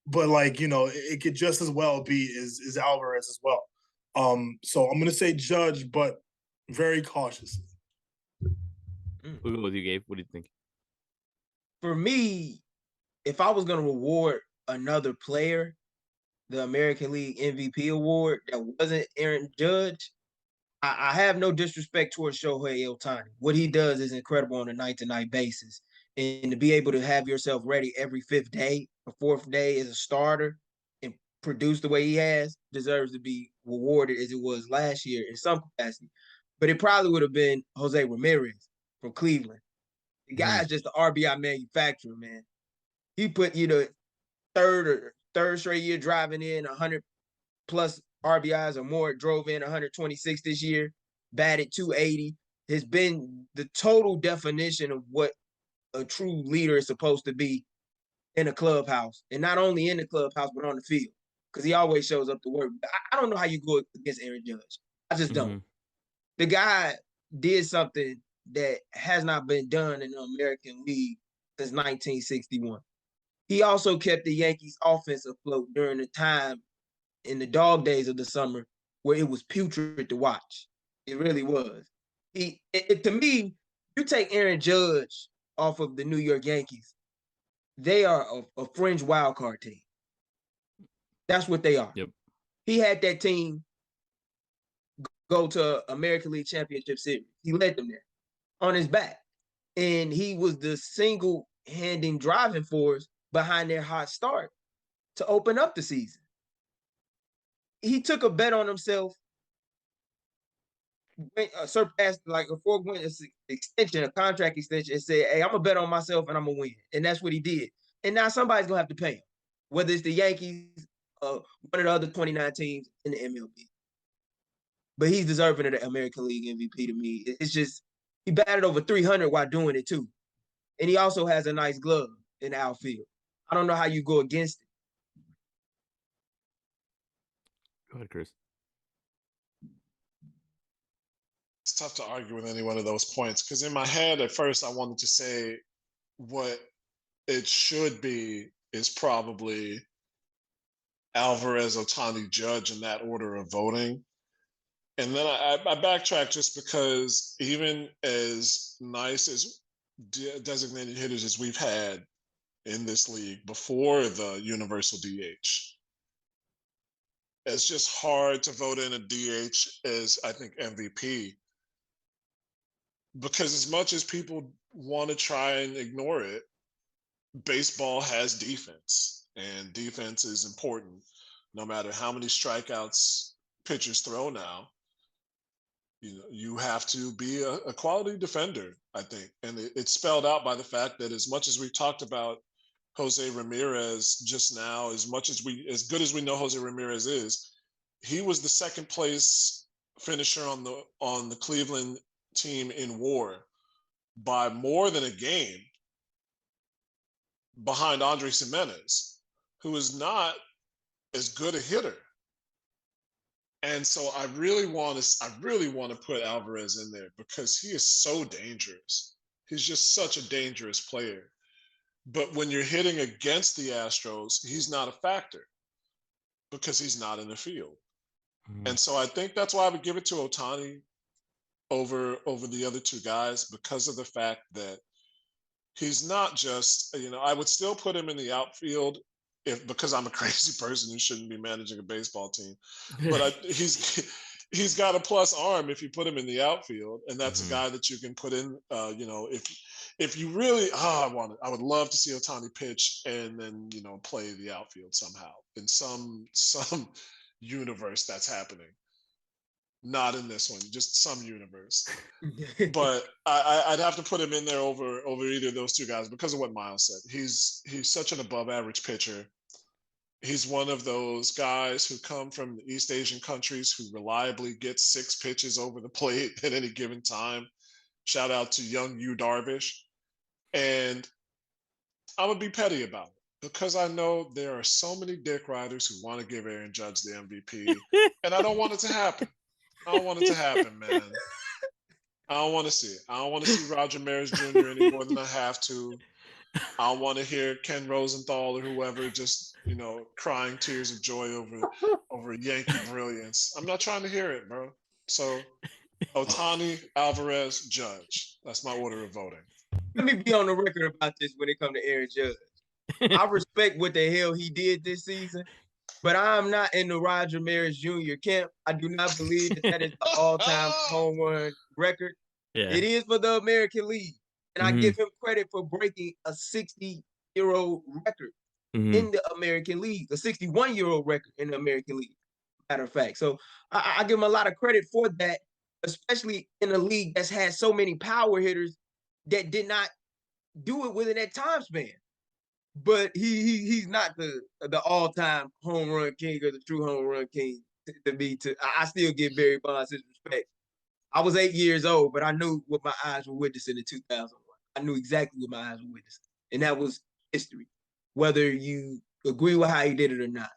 But it could just as well be is Alvarez as well. So I'm gonna say Judge, but very cautiously. We'll go with you, Gabe. What do you think? For me, if I was going to reward another player, the American League MVP award that wasn't Aaron Judge, I have no disrespect towards Shohei Ohtani. What he does is incredible on a night-to-night basis. And to be able to have yourself ready every fifth day, a fourth day as a starter, and produce the way he has, deserves to be rewarded as it was last year in some capacity. But it probably would have been Jose Ramirez from Cleveland. The guy is just the RBI manufacturer, man. He put, third straight year driving in 100 plus RBIs or more, drove in 126 this year, batted 280, has been the total definition of what a true leader is supposed to be in a clubhouse. And not only in the clubhouse, but on the field, because he always shows up to work. I don't know how you go against Aaron Judge. I just don't. The guy did something that has not been done in the American League since 1961. He also kept the Yankees offense afloat during the time in the dog days of the summer where it was putrid to watch. It really was. To me, you take Aaron Judge off of the New York Yankees, they are a fringe wild card team. That's what they are. Yep. He had that team go to American League Championship Series. He led them there on his back. And he was the single-handing driving force behind their hot start to open up the season. He took a bet on himself, surpassed like a 4-win extension, a contract extension, and said, hey, I'm going to bet on myself and I'm going to win. And that's what he did. And now somebody's going to have to pay him, whether it's the Yankees, one of the other 29 teams in the MLB. But he's deserving of the American League MVP to me. It's just, he batted over 300 while doing it too. And he also has a nice glove in the outfield. I don't know how you go against it. Go ahead, Chris. It's tough to argue with any one of those points because in my head at first I wanted to say what it should be is probably Alvarez, Ohtani, Judge in that order of voting. And then I backtrack just because even as nice as designated hitters as we've had in this league before the universal DH, it's just hard to vote in a DH as, I think, MVP. Because as much as people want to try and ignore it, baseball has defense, and defense is important. No matter how many strikeouts pitchers throw now, you have to be a quality defender, I think. And it's spelled out by the fact that as much as we've talked about Jose Ramirez just now, as good as we know Jose Ramirez is, he was the second place finisher on the Cleveland team in WAR by more than a game behind Andres Gimenez, who is not as good a hitter. And so I really want to put Alvarez in there because he is so dangerous. He's just such a dangerous player. But when you're hitting against the Astros, he's not a factor because he's not in the field. Mhm. And so I think that's why I would give it to Otani over the other two guys because of the fact that he's not just, I would still put him in the outfield if because I'm a crazy person who shouldn't be managing a baseball team. But he's got a plus arm if you put him in the outfield, and that's a Mhm. guy that you can put in. If you really, I would love to see Otani pitch and then play the outfield somehow in some universe that's happening. Not in this one, just some universe. But I'd have to put him in there over either of those two guys because of what Miles said. He's such an above average pitcher. He's one of those guys who come from the East Asian countries who reliably get 6 pitches over the plate at any given time. Shout out to young Yu Darvish. And I'm gonna be petty about it because I know there are so many dick riders who want to give Aaron Judge the MVP, and I don't want it to happen. I don't want it to happen, man. I don't want to see it. I don't want to see Roger Maris Jr. any more than I have to. I don't want to hear Ken Rosenthal or whoever just crying tears of joy over Yankee brilliance. I'm not trying to hear it, bro. So Otani, Alvarez, Judge. That's my order of voting. Let me be on the record about this when it comes to Aaron Judge. I respect what the hell he did this season, but I'm not in the Roger Maris Jr. camp. I do not believe that is the all-time home run record. Yeah. It is for the American League, and I give him credit for breaking a 60-year-old record in the American League, a 61-year-old record in the American League, matter of fact. So I give him a lot of credit for that, especially in a league that's had so many power hitters that did not do it within that time span. But he's not the all-time home run king or the true home run king to me. I still give Barry Bonds his respect. I was 8 years old, but I knew what my eyes were witnessing in 2001. I knew exactly what my eyes were witnessing, and that was history, whether you agree with how he did it or not.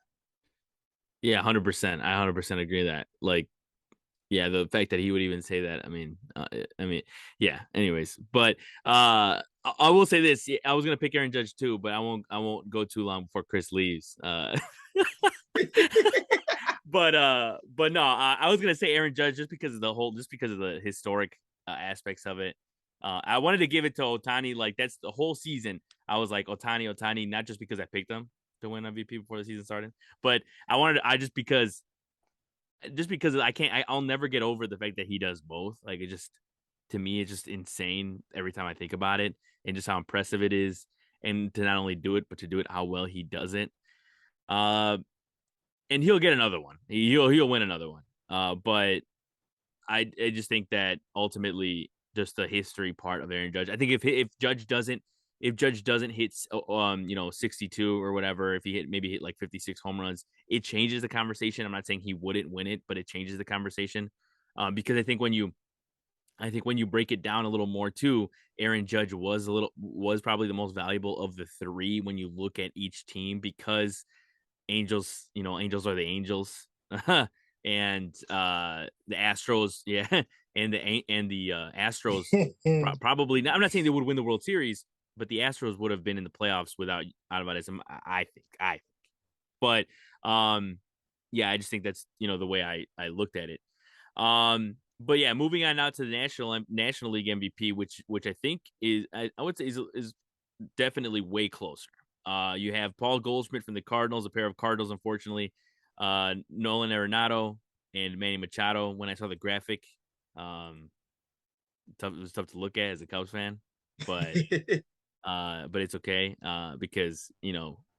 Yeah, 100%. I 100% agree that. Like, yeah, the fact that he would even say that, yeah. Anyways, but I will say this: I was gonna pick Aaron Judge too, but I won't go too long before Chris leaves. But no, I was gonna say Aaron Judge just because of the historic aspects of it. I wanted to give it to Otani. Like that's the whole season. I was like Otani, not just because I picked him to win MVP before the season started, but I just because I'll never get over the fact that he does both. Like it just to me, it's just insane every time I think about it, and just how impressive it is, and to not only do it, but to do it how well he does it. Uh, and he'll get another one. He'll win another one. But I just think that ultimately, just the history part of Aaron Judge. I think if Judge doesn't hit 62 or whatever, if he maybe hit like 56 home runs, it changes the conversation. I'm not saying he wouldn't win it, but it changes the conversation. Because I think when you break it down a little more too, Aaron Judge was probably the most valuable of the three when you look at each team because Angels are the Angels. And the Astros, yeah, and the Astros probably not. I'm not saying they would win the World Series, but the Astros would have been in the playoffs without Advares. I think. But yeah, I just think that's the way I looked at it. But yeah, moving on now to the National League MVP, which I think I would say is definitely way closer. You have Paul Goldschmidt from the Cardinals, a pair of Cardinals, unfortunately. Nolan Arenado and Manny Machado. When I saw the graphic, it was tough to look at as a Cubs fan, but it's okay because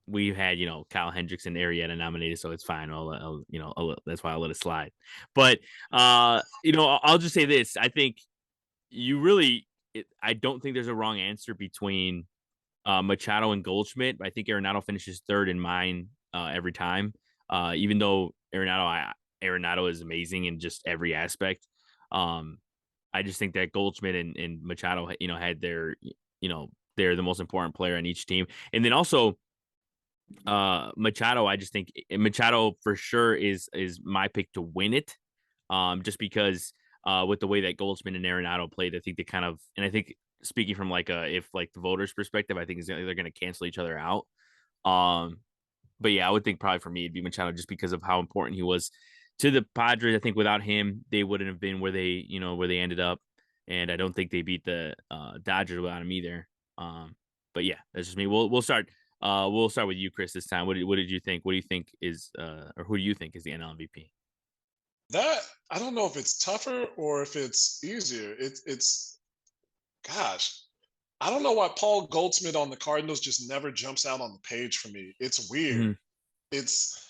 we've had Kyle Hendricks and Arrieta nominated, so it's fine. That's why I'll let it slide. But I'll just say this: I think I don't think there's a wrong answer between Machado and Goldschmidt. I think Arenado finishes third in mine every time. Even though Arenado is amazing in just every aspect. I just think that Goldschmidt and Machado, had they're the most important player on each team. And then also, Machado, I just think Machado for sure is my pick to win it. Just because with the way that Goldschmidt and Arenado played, I think they kind of, and I think speaking from like if like the voters' perspective, I think they're going to cancel each other out. Um, but yeah, I would think probably for me it'd be Machado just because of how important he was to the Padres. I think without him, they wouldn't have been where they ended up, and I don't think they beat the Dodgers without him either. But yeah, that's just me. We'll start. We'll start with you, Chris, this time. What did you think? What do you think is or who do you think is the NL MVP? That I don't know if it's tougher or if it's easier. It's gosh, I don't know why Paul Goldschmidt on the Cardinals just never jumps out on the page for me. It's weird. Mhm. It's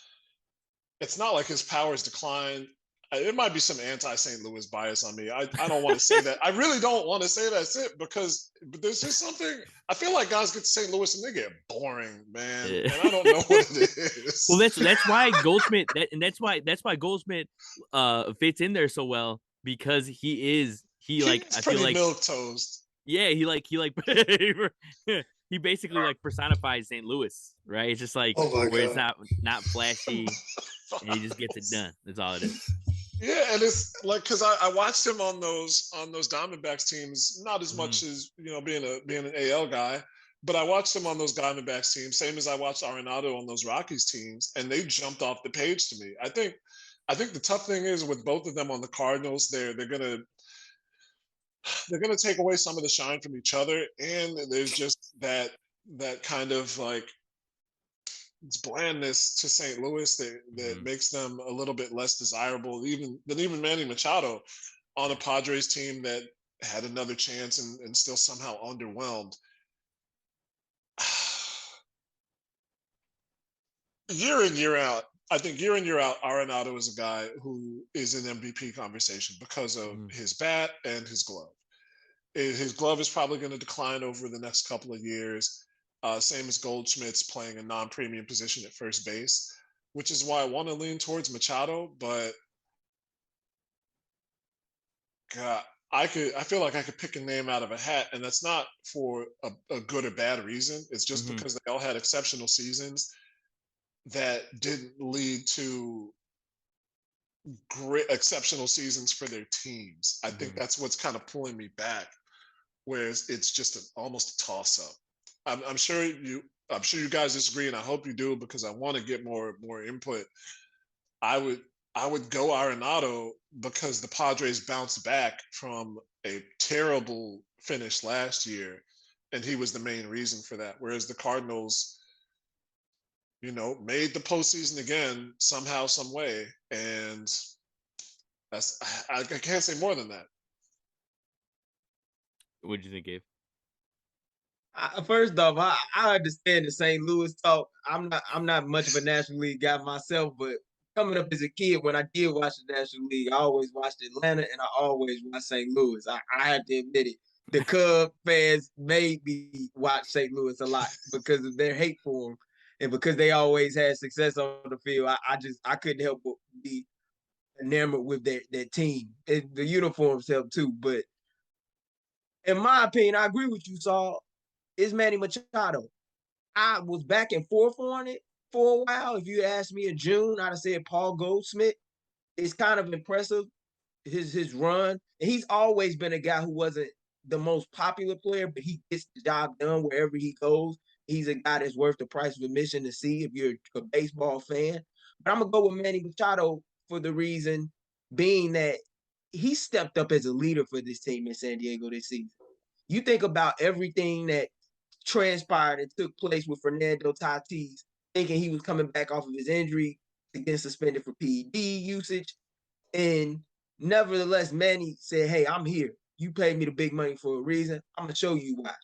it's not like his powers declined. It might be some anti-St. Louis bias on me. I don't want to say that. I really don't want to say that's it because there's just something. I feel like guys get to St. Louis and they get boring, man, and I don't know what it Well, is. that's why Goldschmidt that's why Goldschmidt fits in there so well because he like He's I feel pretty like milk toast. yeah he like he basically like personifies St. Louis, right? It's just like Oh my where it's god. not flashy and he just gets it done. That's all it is. Yeah, and it's like because I watched him on those Diamondbacks teams, not as Mhm. much as being an AL guy, but I watched him on those Diamondbacks teams, same as I watched Arenado on those Rockies teams, and they jumped off the page to me. I think the tough thing is with both of them on the Cardinals, they're gonna take away some of the shine from each other, and there's just that kind of like blandness to St. Louis that Mhm. makes them a little bit less desirable even Manny Machado on a Yeah. Padres team that had another chance and still somehow underwhelmed. Year in, year out, I think year in, year out, Arenado is a guy who is in MVP conversation because of Mhm. his bat and his glove. His glove is probably going to decline over the next couple of years. Same as Goldschmidt's playing a non-premium position at first base, which is why I want to lean towards Machado. But God, I feel like I could pick a name out of a hat, and that's not for a good or bad reason. It's just Mhm. because they all had exceptional seasons that didn't lead to great exceptional seasons for their teams. I think Mhm. that's what's kind of pulling me back. Whereas it's just almost a toss up. I'm sure you guys disagree, and I hope you do because I want to get more input. I would I would go Arenado because the Padres bounced back from a terrible finish last year, and he was the main reason for that. Whereas the Cardinals, made the postseason again somehow, some way, and that's I can't say more than that. What did you think, Gabe? First off, I understand the St. Louis talk. I'm not much of a National League guy myself, but coming up as a kid, when I did watch the National League, I always watched Atlanta and I always watched St. Louis. I have to admit it. The Cub fans made me watch St. Louis a lot because of their hate for them and because they always had success on the field. I couldn't help but be enamored with their team. The uniforms help too, but in my opinion, I agree with you, Saul. It's Manny Machado. I was back and forth on it for a while. If you asked me in June, I'd have said Paul Goldschmidt. It's kind of impressive his run. And he's always been a guy who wasn't the most popular player, but he gets the job done wherever he goes. He's a guy that's worth the price of admission to see if you're a baseball fan. But I'm gonna go with Manny Machado for the reason being that he stepped up as a leader for this team in San Diego this season. You think about everything that transpired and took place with Fernando Tatis, thinking he was coming back off of his injury to get suspended for PED usage. And nevertheless, Manny said, "Hey, I'm here. You paid me the big money for a reason. I'm going to show you why."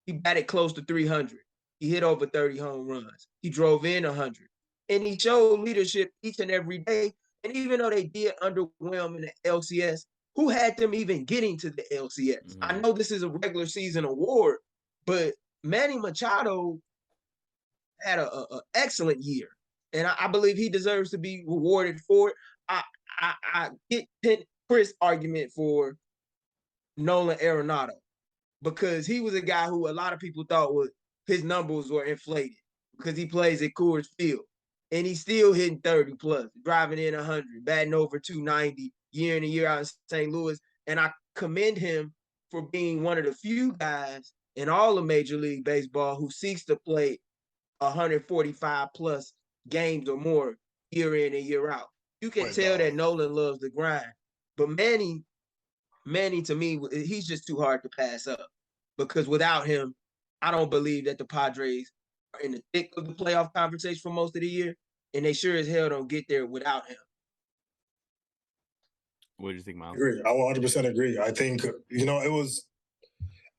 He batted close to 300. He hit over 30 home runs. He drove in 100. And he showed leadership each and every day. And even though they did underwhelm in the LCS, who had them even getting to the LCS? I Mhm. know this is a regular season award, but Manny Machado had a excellent year, and I believe he deserves to be rewarded for it. I get Chris' argument for Nolan Arenado because he was a guy who a lot of people thought his numbers were inflated. because he plays at Coors Field. And he's still hitting 30 plus, driving in 100, batting over 290 year in and year out in St. Louis. And I commend him for being one of the few guys in all of Major League Baseball who seeks to play 145 plus games or more year in and year out. You can Wait, tell dog. that Nolan loves the grind. But Manny to me, he's just too hard to pass up, because without him, I don't believe that the Padres are in the thick of the playoff conversation for most of the year, and they sure as hell don't get there without him. What do you think, Miles? Agree. I 100% agree. I think it was,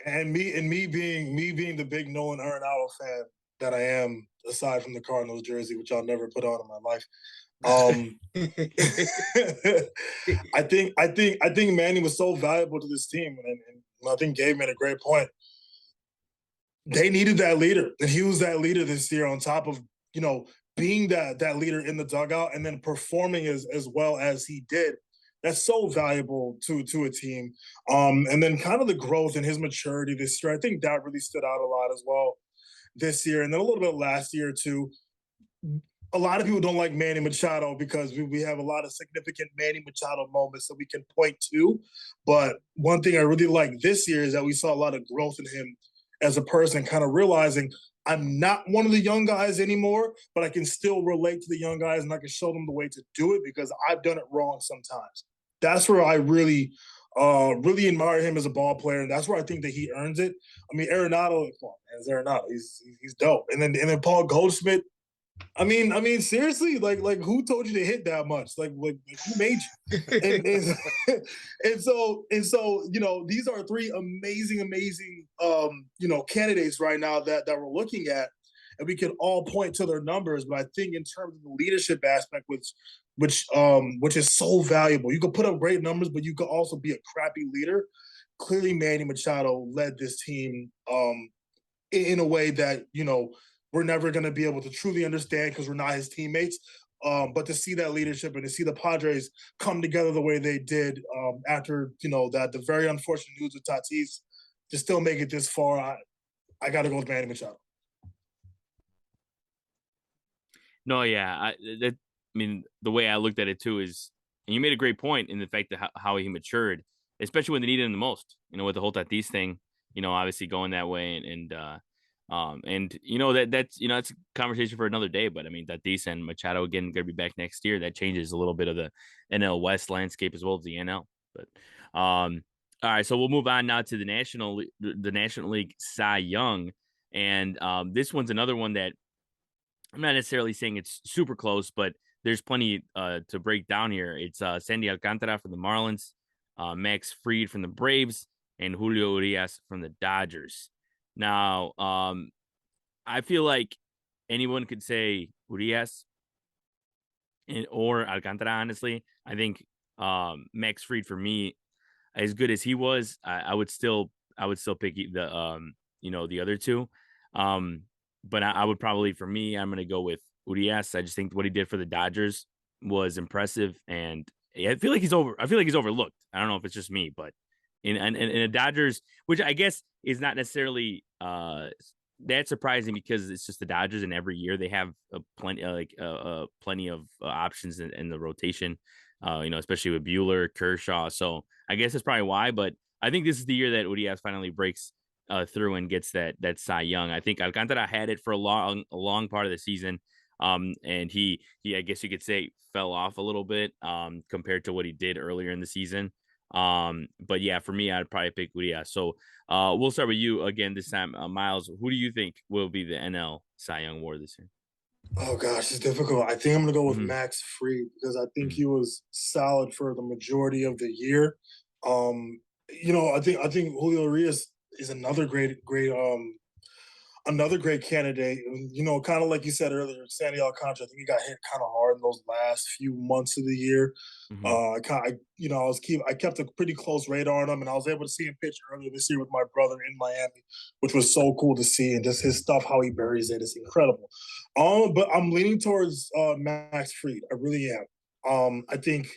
and me being the big Nolan Arenado fan that I am, aside from the Cardinals jersey, which I'll never put on in my life. I think Manny was so valuable to this team, and I think Gabe made a great point. They needed that leader, and he was that leader this year. On top of being that leader in the dugout, and then performing as well as he did. That's so valuable to a team. And then kind of the growth and his maturity this year, I think that really stood out a lot as well this year, and then a little bit last year too. A lot of people don't like Manny Machado because we have a lot of significant Manny Machado moments that we can point to. But one thing I really like this year is that we saw a lot of growth in him as a person, kind of realizing I'm not one of the young guys anymore, but I can still relate to the young guys and I can show them the way to do it because I've done it wrong sometimes. That's where I really admire him as a ball player, and that's where I think that he earns it. I mean, Arenado, come on, man, it's Arenado. He's dope. And then Paul Goldschmidt. I mean, seriously, like who told you to hit that much? Like who made you? And so these are three amazing candidates right now that we're looking at, and we can all point to their numbers. But I think in terms of the leadership aspect, which is so valuable, you can put up great numbers, but you could also be a crappy leader. Clearly, Manny Machado led this team in a way that we're never going to be able to truly understand because we're not his teammates. But to see that leadership and to see the Padres come together the way they did after, that the very unfortunate news with Tatis, to still make it this far, I got to go with Manny Machado. No, yeah. I mean, the way I looked at it too is, and you made a great point in the fact that how he matured, especially when they needed him the most, with the whole Tatis thing, obviously going that way and that's that's a conversation for another day. But I mean, Tatis and Machado again going to be back next year. That changes a little bit of the NL West landscape as well as the NL. But all right, so we'll move on now to the National League Cy Young, and this one's another one that I'm not necessarily saying it's super close, but there's plenty to break down here. It's Sandy Alcantara from the Marlins, Max Fried from the Braves, and Julio Urias from the Dodgers. Now, I feel like anyone could say Urias or Alcantara, honestly. I think Max Fried, for me, as good as he was, I would still pick the the other two. But I would probably, for me, I'm going to go with Urias. I just think what he did for the Dodgers was impressive, and I feel like he's overlooked. I don't know if it's just me, but in a Dodgers, which I guess is not necessarily that surprising because it's just the Dodgers, and every year they have plenty of options in the rotation. Especially with Buehler, Kershaw. So I guess that's probably why. But I think this is the year that Urias finally breaks through and gets that Cy Young. I think Alcantara had it for a long part of the season. And he I guess you could say fell off a little bit compared to what he did earlier in the season. But yeah, for me, I'd probably pick Urias. So we'll start with you again this time, Miles. Who do you think will be the NL Cy Young Award this year? Oh gosh, it's difficult. I think I'm gonna go with Max Fried because I think he was solid for the majority of the year. I think Julio Urias is another great candidate. Kind of like you said earlier, Sandy Alcantara. I think he got hit kind of hard in those last few months of the year. I kept a pretty close radar on him, and I was able to see him pitch earlier this year with my brother in Miami, which was so cool to see. And just his stuff, how he buries it, is incredible. But I'm leaning towards Max Fried. I really am. I think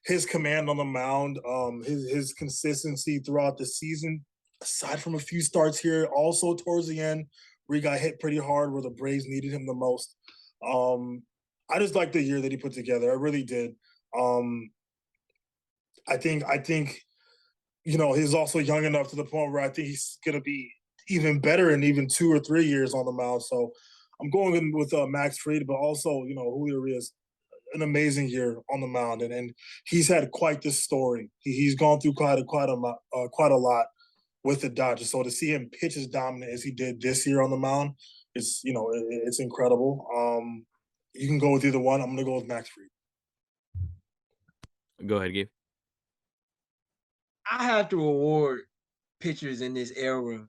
his command on the mound, his consistency throughout the season, aside from a few starts here, also towards the end, where he got hit pretty hard, where the Braves needed him the most. I just like the year that he put together. I really did. I think he's also young enough to the point where I think he's gonna be even better in even 2 or 3 years on the mound. So I'm going with Max Fried, but also Julio Urias, an amazing year on the mound, and he's had quite this story. He's gone through quite a lot with the Dodgers. So to see him pitch as dominant as he did this year on the mound, it's incredible. You can go with either one. I'm going to go with Max Fried. Go ahead, Gabe. I have to award pitchers in this era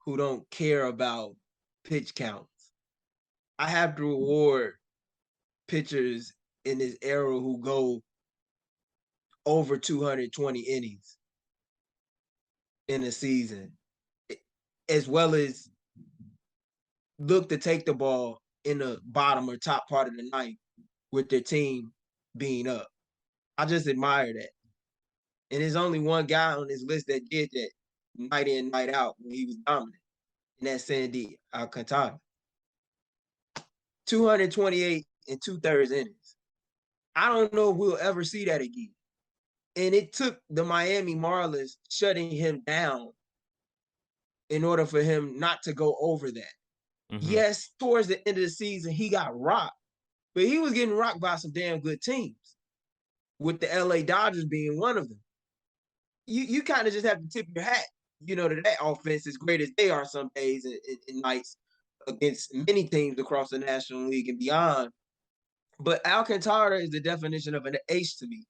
who don't care about pitch counts. I have to award pitchers in this era who go over 220 innings in a season, as well as look to take the ball in the bottom or top part of the ninth with their team being up. I just admire that. And there's only one guy on this list that did that night in, night out when he was dominant, and that's Sandy Alcantara. 228 and 2/3 innings. I don't know if we'll ever see that again. And it took the Miami Marlins shutting him down in order for him not to go over that. Mm-hmm. Yes, towards the end of the season, he got rocked, but he was getting rocked by some damn good teams, with the LA Dodgers being one of them. You kind of just have to tip your hat, to that offense, as great as they are some days and nights against many teams across the National League and beyond. But Alcantara is the definition of an ace to me.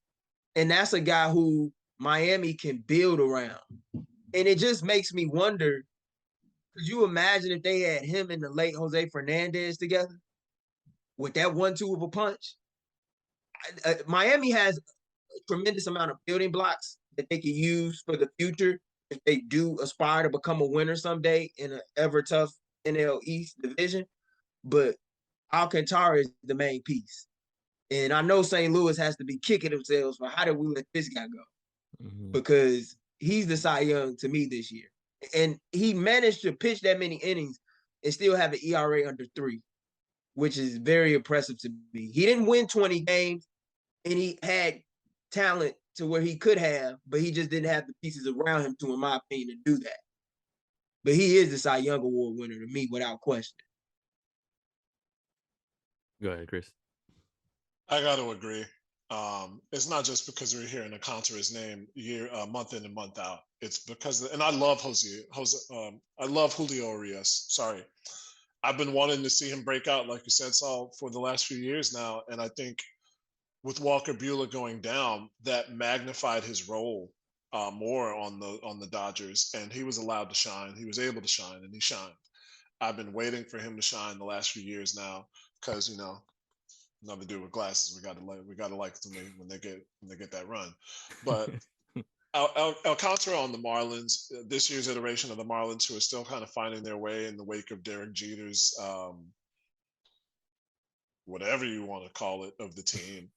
And that's a guy who Miami can build around. And it just makes me wonder, could you imagine if they had him and the late Jose Fernandez together with that 1-2 of a punch? Miami has a tremendous amount of building blocks that they can use for the future if they do aspire to become a winner someday in an ever tough NL East division. But Alcantara is the main piece. And I know St. Louis has to be kicking themselves for how did we let this guy go? Mm-hmm. Because he's the Cy Young to me this year. And he managed to pitch that many innings and still have an ERA under 3, which is very impressive to me. He didn't win 20 games, and he had talent to where he could have, but he just didn't have the pieces around him to, in my opinion, to do that. But he is the Cy Young Award winner to me, without question. Go ahead, Chris. I got to agree. It's not just because we're hearing Alcantara's name month in and month out. It's because, and I love I love Julio Urias. Sorry. I've been wanting to see him break out, like you said, Saul, for the last few years now. And I think with Walker Buehler going down, that magnified his role more on the Dodgers, and he was allowed to shine. He was able to shine, and he shined. I've been waiting for him to shine the last few years now, because another dude with glasses, we gotta like them when they get that run. But Alcantara on the Marlins, this year's iteration of the Marlins, who are still kind of finding their way in the wake of Derek Jeter's whatever you want to call it, of the team,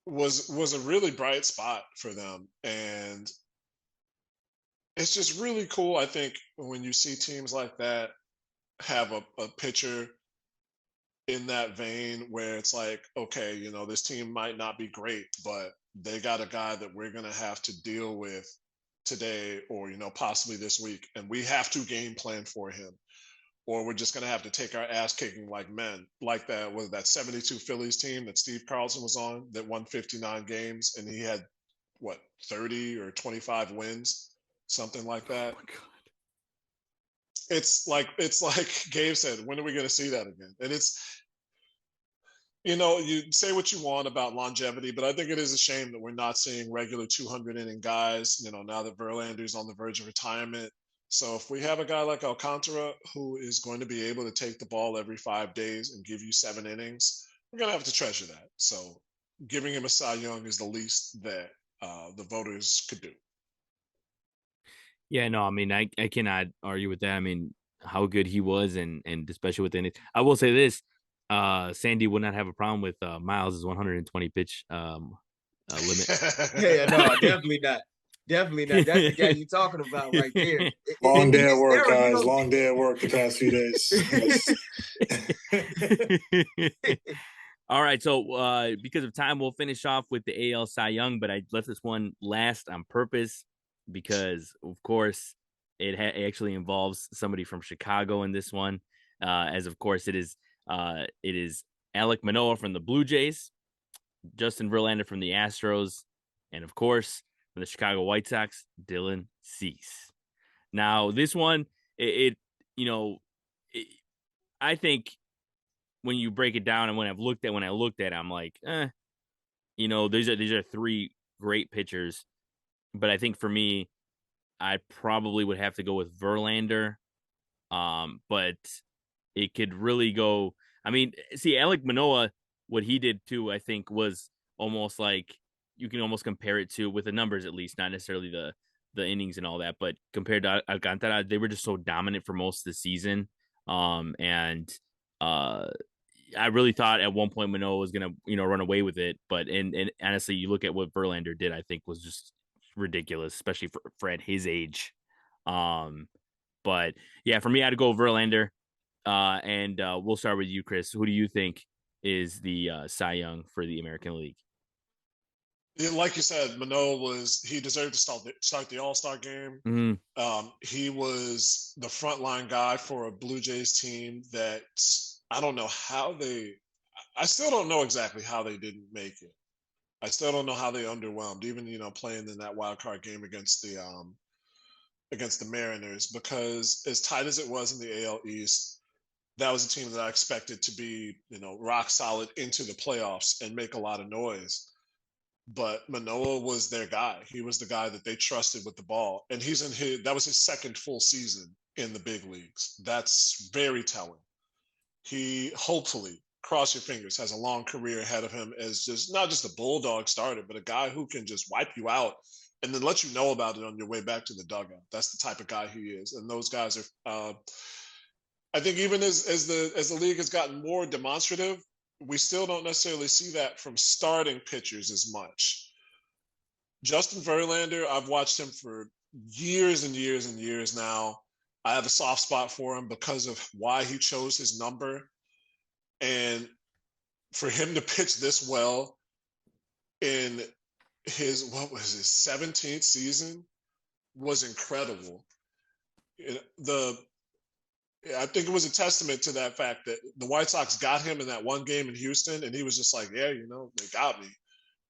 was a really bright spot for them. And it's just really cool, I think, when you see teams like that have a pitcher in that vein where it's like, okay, this team might not be great, but they got a guy that we're going to have to deal with today, or possibly this week, and we have to game plan for him, or we're just going to have to take our ass kicking like men. Like that 72 Phillies team that Steve Carlson was on that won 59 games, and he had 30 or 25 wins, something like that. Oh my God. It's like Gabe said, when are we going to see that again? And it's, you say what you want about longevity, but I think it is a shame that we're not seeing regular 200 inning guys, now that Verlander's on the verge of retirement. So if we have a guy like Alcantara who is going to be able to take the ball every 5 days and give you 7 innings, we're going to have to treasure that. So giving him a Cy Young is the least that the voters could do. Yeah, no, I mean, I cannot argue with that. I mean, how good he was, and especially within it. I will say this, Sandy would not have a problem with Miles' 120 pitch limit. Yeah, no, definitely not. Definitely not. That's the guy you're talking about right there. Long And in day at this work, era, you guys. know, Long day at work the past few days. All right, so because of time, we'll finish off with the AL Cy Young, but I left this one last on purpose because, of course, it actually involves somebody from Chicago in this one, as of course it is Alek Manoah from the Blue Jays, Justin Verlander from the Astros, and of course from the Chicago White Sox, Dylan Cease. Now, this one, it you know, it, I think when you break it down and when I looked at it, I'm like, these are three great pitchers. But I think for me, I probably would have to go with Verlander. But it could really go. I mean, see, Alek Manoah, what he did too, I think was almost like you can almost compare it to with the numbers at least, not necessarily the innings and all that, but compared to Alcantara, they were just so dominant for most of the season. And I really thought at one point Manoah was gonna, run away with it, but and honestly, you look at what Verlander did, I think was just ridiculous, especially for at his age. But yeah, for me, I'd go Verlander. And we'll start with you, Chris. Who do you think is the Cy Young for the American League? Yeah, like you said, Manoah he deserved to start the All-Star game. Mm-hmm. He was the frontline guy for a Blue Jays team that I don't know I still don't know exactly how they didn't make it. I still don't know how they underwhelmed, even playing in that wild card game against the Mariners, because as tight as it was in the AL East, that was a team that I expected to be, rock solid into the playoffs and make a lot of noise. But Manoah was their guy. He was the guy that they trusted with the ball. And that was his second full season in the big leagues. That's very telling. He hopefully, cross your fingers, has a long career ahead of him as not just a bulldog starter, but a guy who can just wipe you out and then let you know about it on your way back to the dugout. That's the type of guy he is. And those guys are, I think even as the league has gotten more demonstrative, we still don't necessarily see that from starting pitchers as much. Justin Verlander, I've watched him for years and years and years now. I have a soft spot for him because of why he chose his number. And for him to pitch this well in his 17th season was incredible. I think it was a testament to that fact that the White Sox got him in that one game in Houston, and he was just like, yeah, they got me.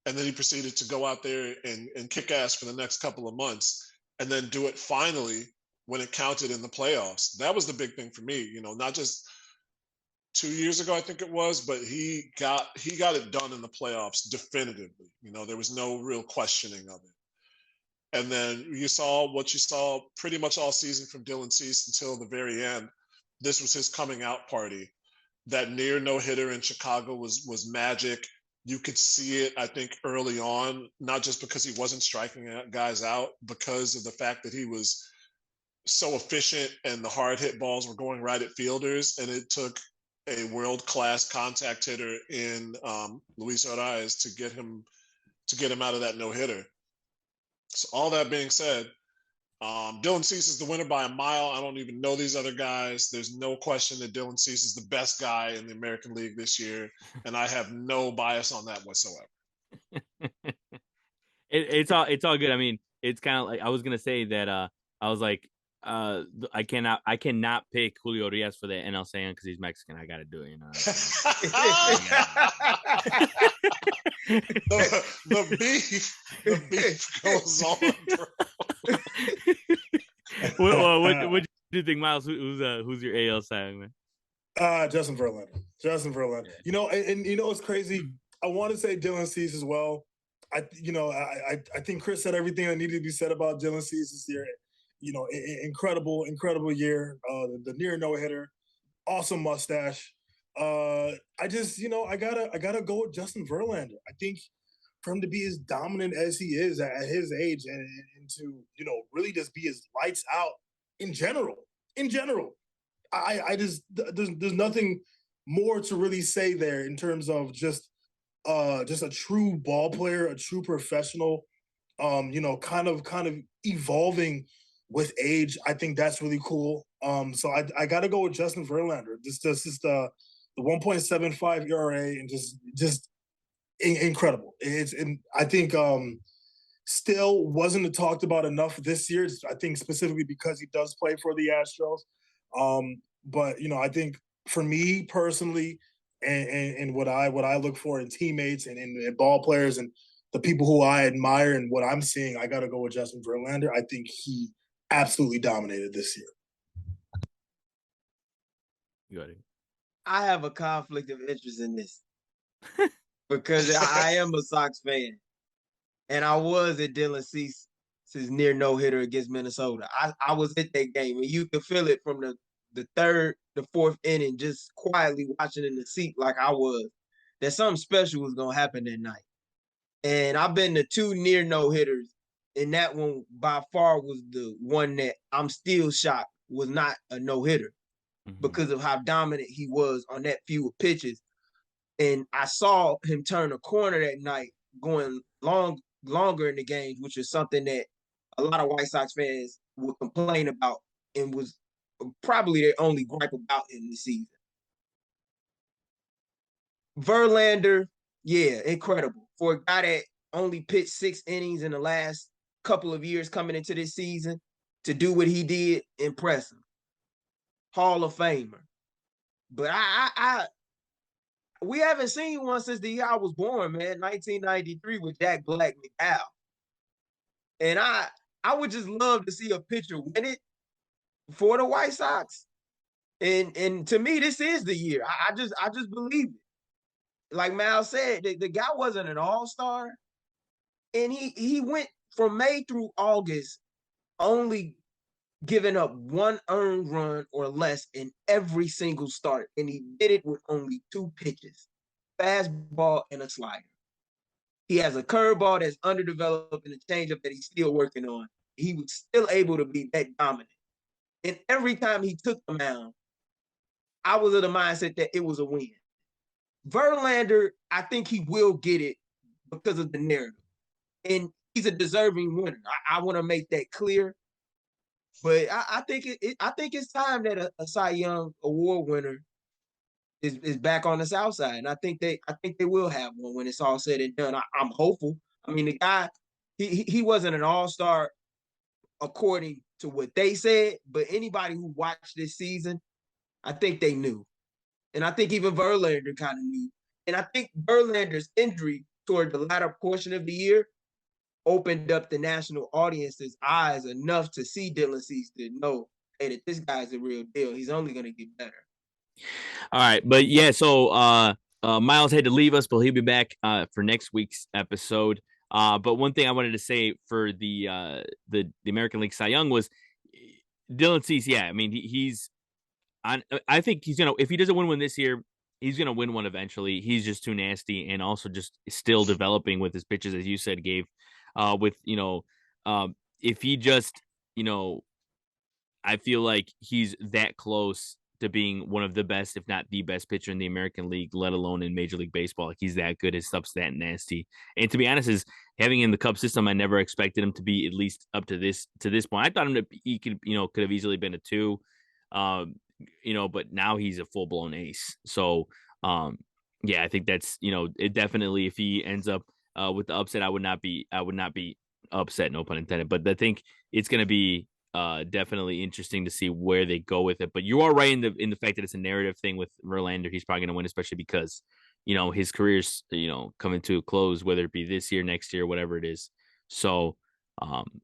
And then he proceeded to go out there and kick ass for the next couple of months and then do it finally when it counted in the playoffs. That was the big thing for me, not just 2 years ago, I think it was, but he got it done in the playoffs definitively. There was no real questioning of it. And then you saw what you saw pretty much all season from Dylan Cease until the very end. This was his coming out party. That near no-hitter in Chicago was magic. You could see it, I think, early on, not just because he wasn't striking guys out, because of the fact that he was so efficient and the hard hit balls were going right at fielders. And it took a world-class contact hitter in Luis Arias to get him out of that no-hitter. So all that being said, Dylan Cease is the winner by a mile. I don't even know these other guys. There's no question that Dylan Cease is the best guy in the American League this year, and I have no bias on that whatsoever. It's all good. I mean, it's kind of like I was gonna say that I was like I cannot pick Julio Urias for the NL Cy because he's Mexican. I gotta do it, the beef goes on, bro. What do you think, Miles? Who's your AL Cy Young, man? Justin Verlander. And it's crazy. I want to say Dylan Cease as well. I think Chris said everything that needed to be said about Dylan Cease this year. Incredible year. The near no hitter, awesome mustache. I gotta go with Justin Verlander. I think for him to be as dominant as he is at his age and to really just be as lights out in general. I just there's nothing more to really say there in terms of just a true ball player, a true professional. kind of evolving with age. I think that's really cool. So I got to go with Justin Verlander. This is the 1.75 ERA and just incredible. And I think still wasn't talked about enough this year. I think specifically because he does play for the Astros. But I think for me personally, and what I look for in teammates and ball players and the people who I admire and what I'm seeing, I got to go with Justin Verlander. I think he absolutely dominated this year. You got it. I have a conflict of interest in this because I am a Sox fan, and I was at Dylan Cease's near no hitter against Minnesota. I was at that game, and you could feel it from the third, the fourth inning, just quietly watching in the seat like I was, that something special was gonna happen that night. And I've been to 2 near no hitters, and that one by far was the one that I'm still shocked was not a no hitter because of how dominant he was on that few pitches. And I saw him turn a corner that night, going longer in the games, which is something that a lot of White Sox fans would complain about and was probably their only gripe about him this season. Verlander, yeah, incredible. For a guy that only pitched 6 innings in the last couple of years coming into this season, to do what he did, impressive. Hall of Famer. But we haven't seen one since the year I was born, man, 1993 with Jack Black McDowell. And I would just love to see a pitcher win it for the White Sox. And to me, this is the year. I just believe it. Like Mal said, the guy wasn't an all-star, and he went from May through August only giving up 1 earned run or less in every single start, and he did it with only 2 pitches, fastball and a slider. He has a curveball that's underdeveloped and a changeup that he's still working on. He was still able to be that dominant. And every time he took the mound, I was of the mindset that it was a win. Verlander, I think he will get it because of the narrative. And he's a deserving winner. I want to make that clear. But I think I think it's time that a Cy Young Award winner is back on the South Side, and I think they will have one when it's all said and done. I'm hopeful. I mean, the guy he wasn't an all-star according to what they said, but anybody who watched this season, I think they knew, and I think even Verlander kind of knew, and I think Verlander's injury toward the latter portion of the year opened up the national audience's eyes enough to see Dylan Cease to know, hey, that this guy's a real deal. He's only going to get better. All right, but yeah, so Miles had to leave us, but he'll be back for next week's episode. But one thing I wanted to say for the American League Cy Young was Dylan Cease. Yeah, I mean he's on. I think he's gonna, if he doesn't win one this year, he's gonna win one eventually. He's just too nasty, and also just still developing with his pitches, as you said, Gabe. With if he just I feel like he's that close to being one of the best, if not the best pitcher in the American League, let alone in Major League Baseball. Like, he's that good. His stuff's that nasty. And to be honest, is having in the Cub system, I never expected him to be at least up to this point. I thought him to, he could have easily been a 2, but now he's a full blown ace. So yeah, I think that's it definitely. If he ends up with the upset, I would not be upset, no pun intended. But I think it's going to be definitely interesting to see where they go with it. But you are right in the fact that it's a narrative thing with Verlander. He's probably going to win, especially because his career's coming to a close, whether it be this year, next year, whatever it is. So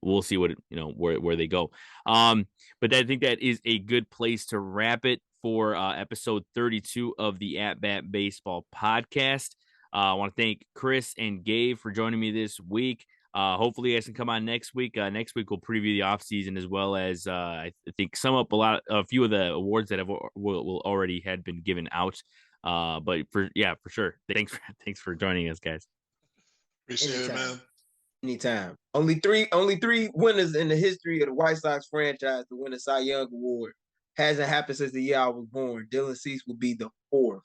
we'll see what where they go. But I think that is a good place to wrap it for episode 32 of the At Bat Baseball podcast. I want to thank Chris and Gabe for joining me this week. Hopefully you guys can come on next week. Next week we'll preview the offseason, as well as I think sum up a few of the awards that will already had been given out. But for sure. Thanks for joining us, guys. Appreciate it, man. Anytime. Only three winners in the history of the White Sox franchise to win a Cy Young Award. Hasn't happened since the year I was born. Dylan Cease will be the 4th.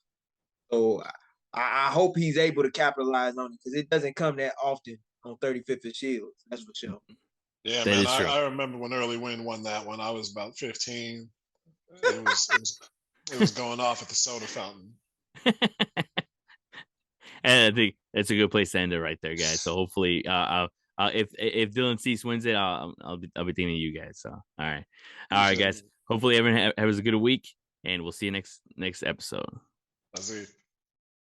So I hope he's able to capitalize on it, because it doesn't come that often on 35th and Shields. That's for sure. Yeah, That man. is true. I remember when Early Win won that one. I was about 15. It was going off at the soda fountain. And I think that's a good place to end it right there, guys. So hopefully, if Dylan Cease wins it, I'll be thinking of you guys. So all right, guys. Hopefully everyone has a good week, and we'll see you next episode. That's it.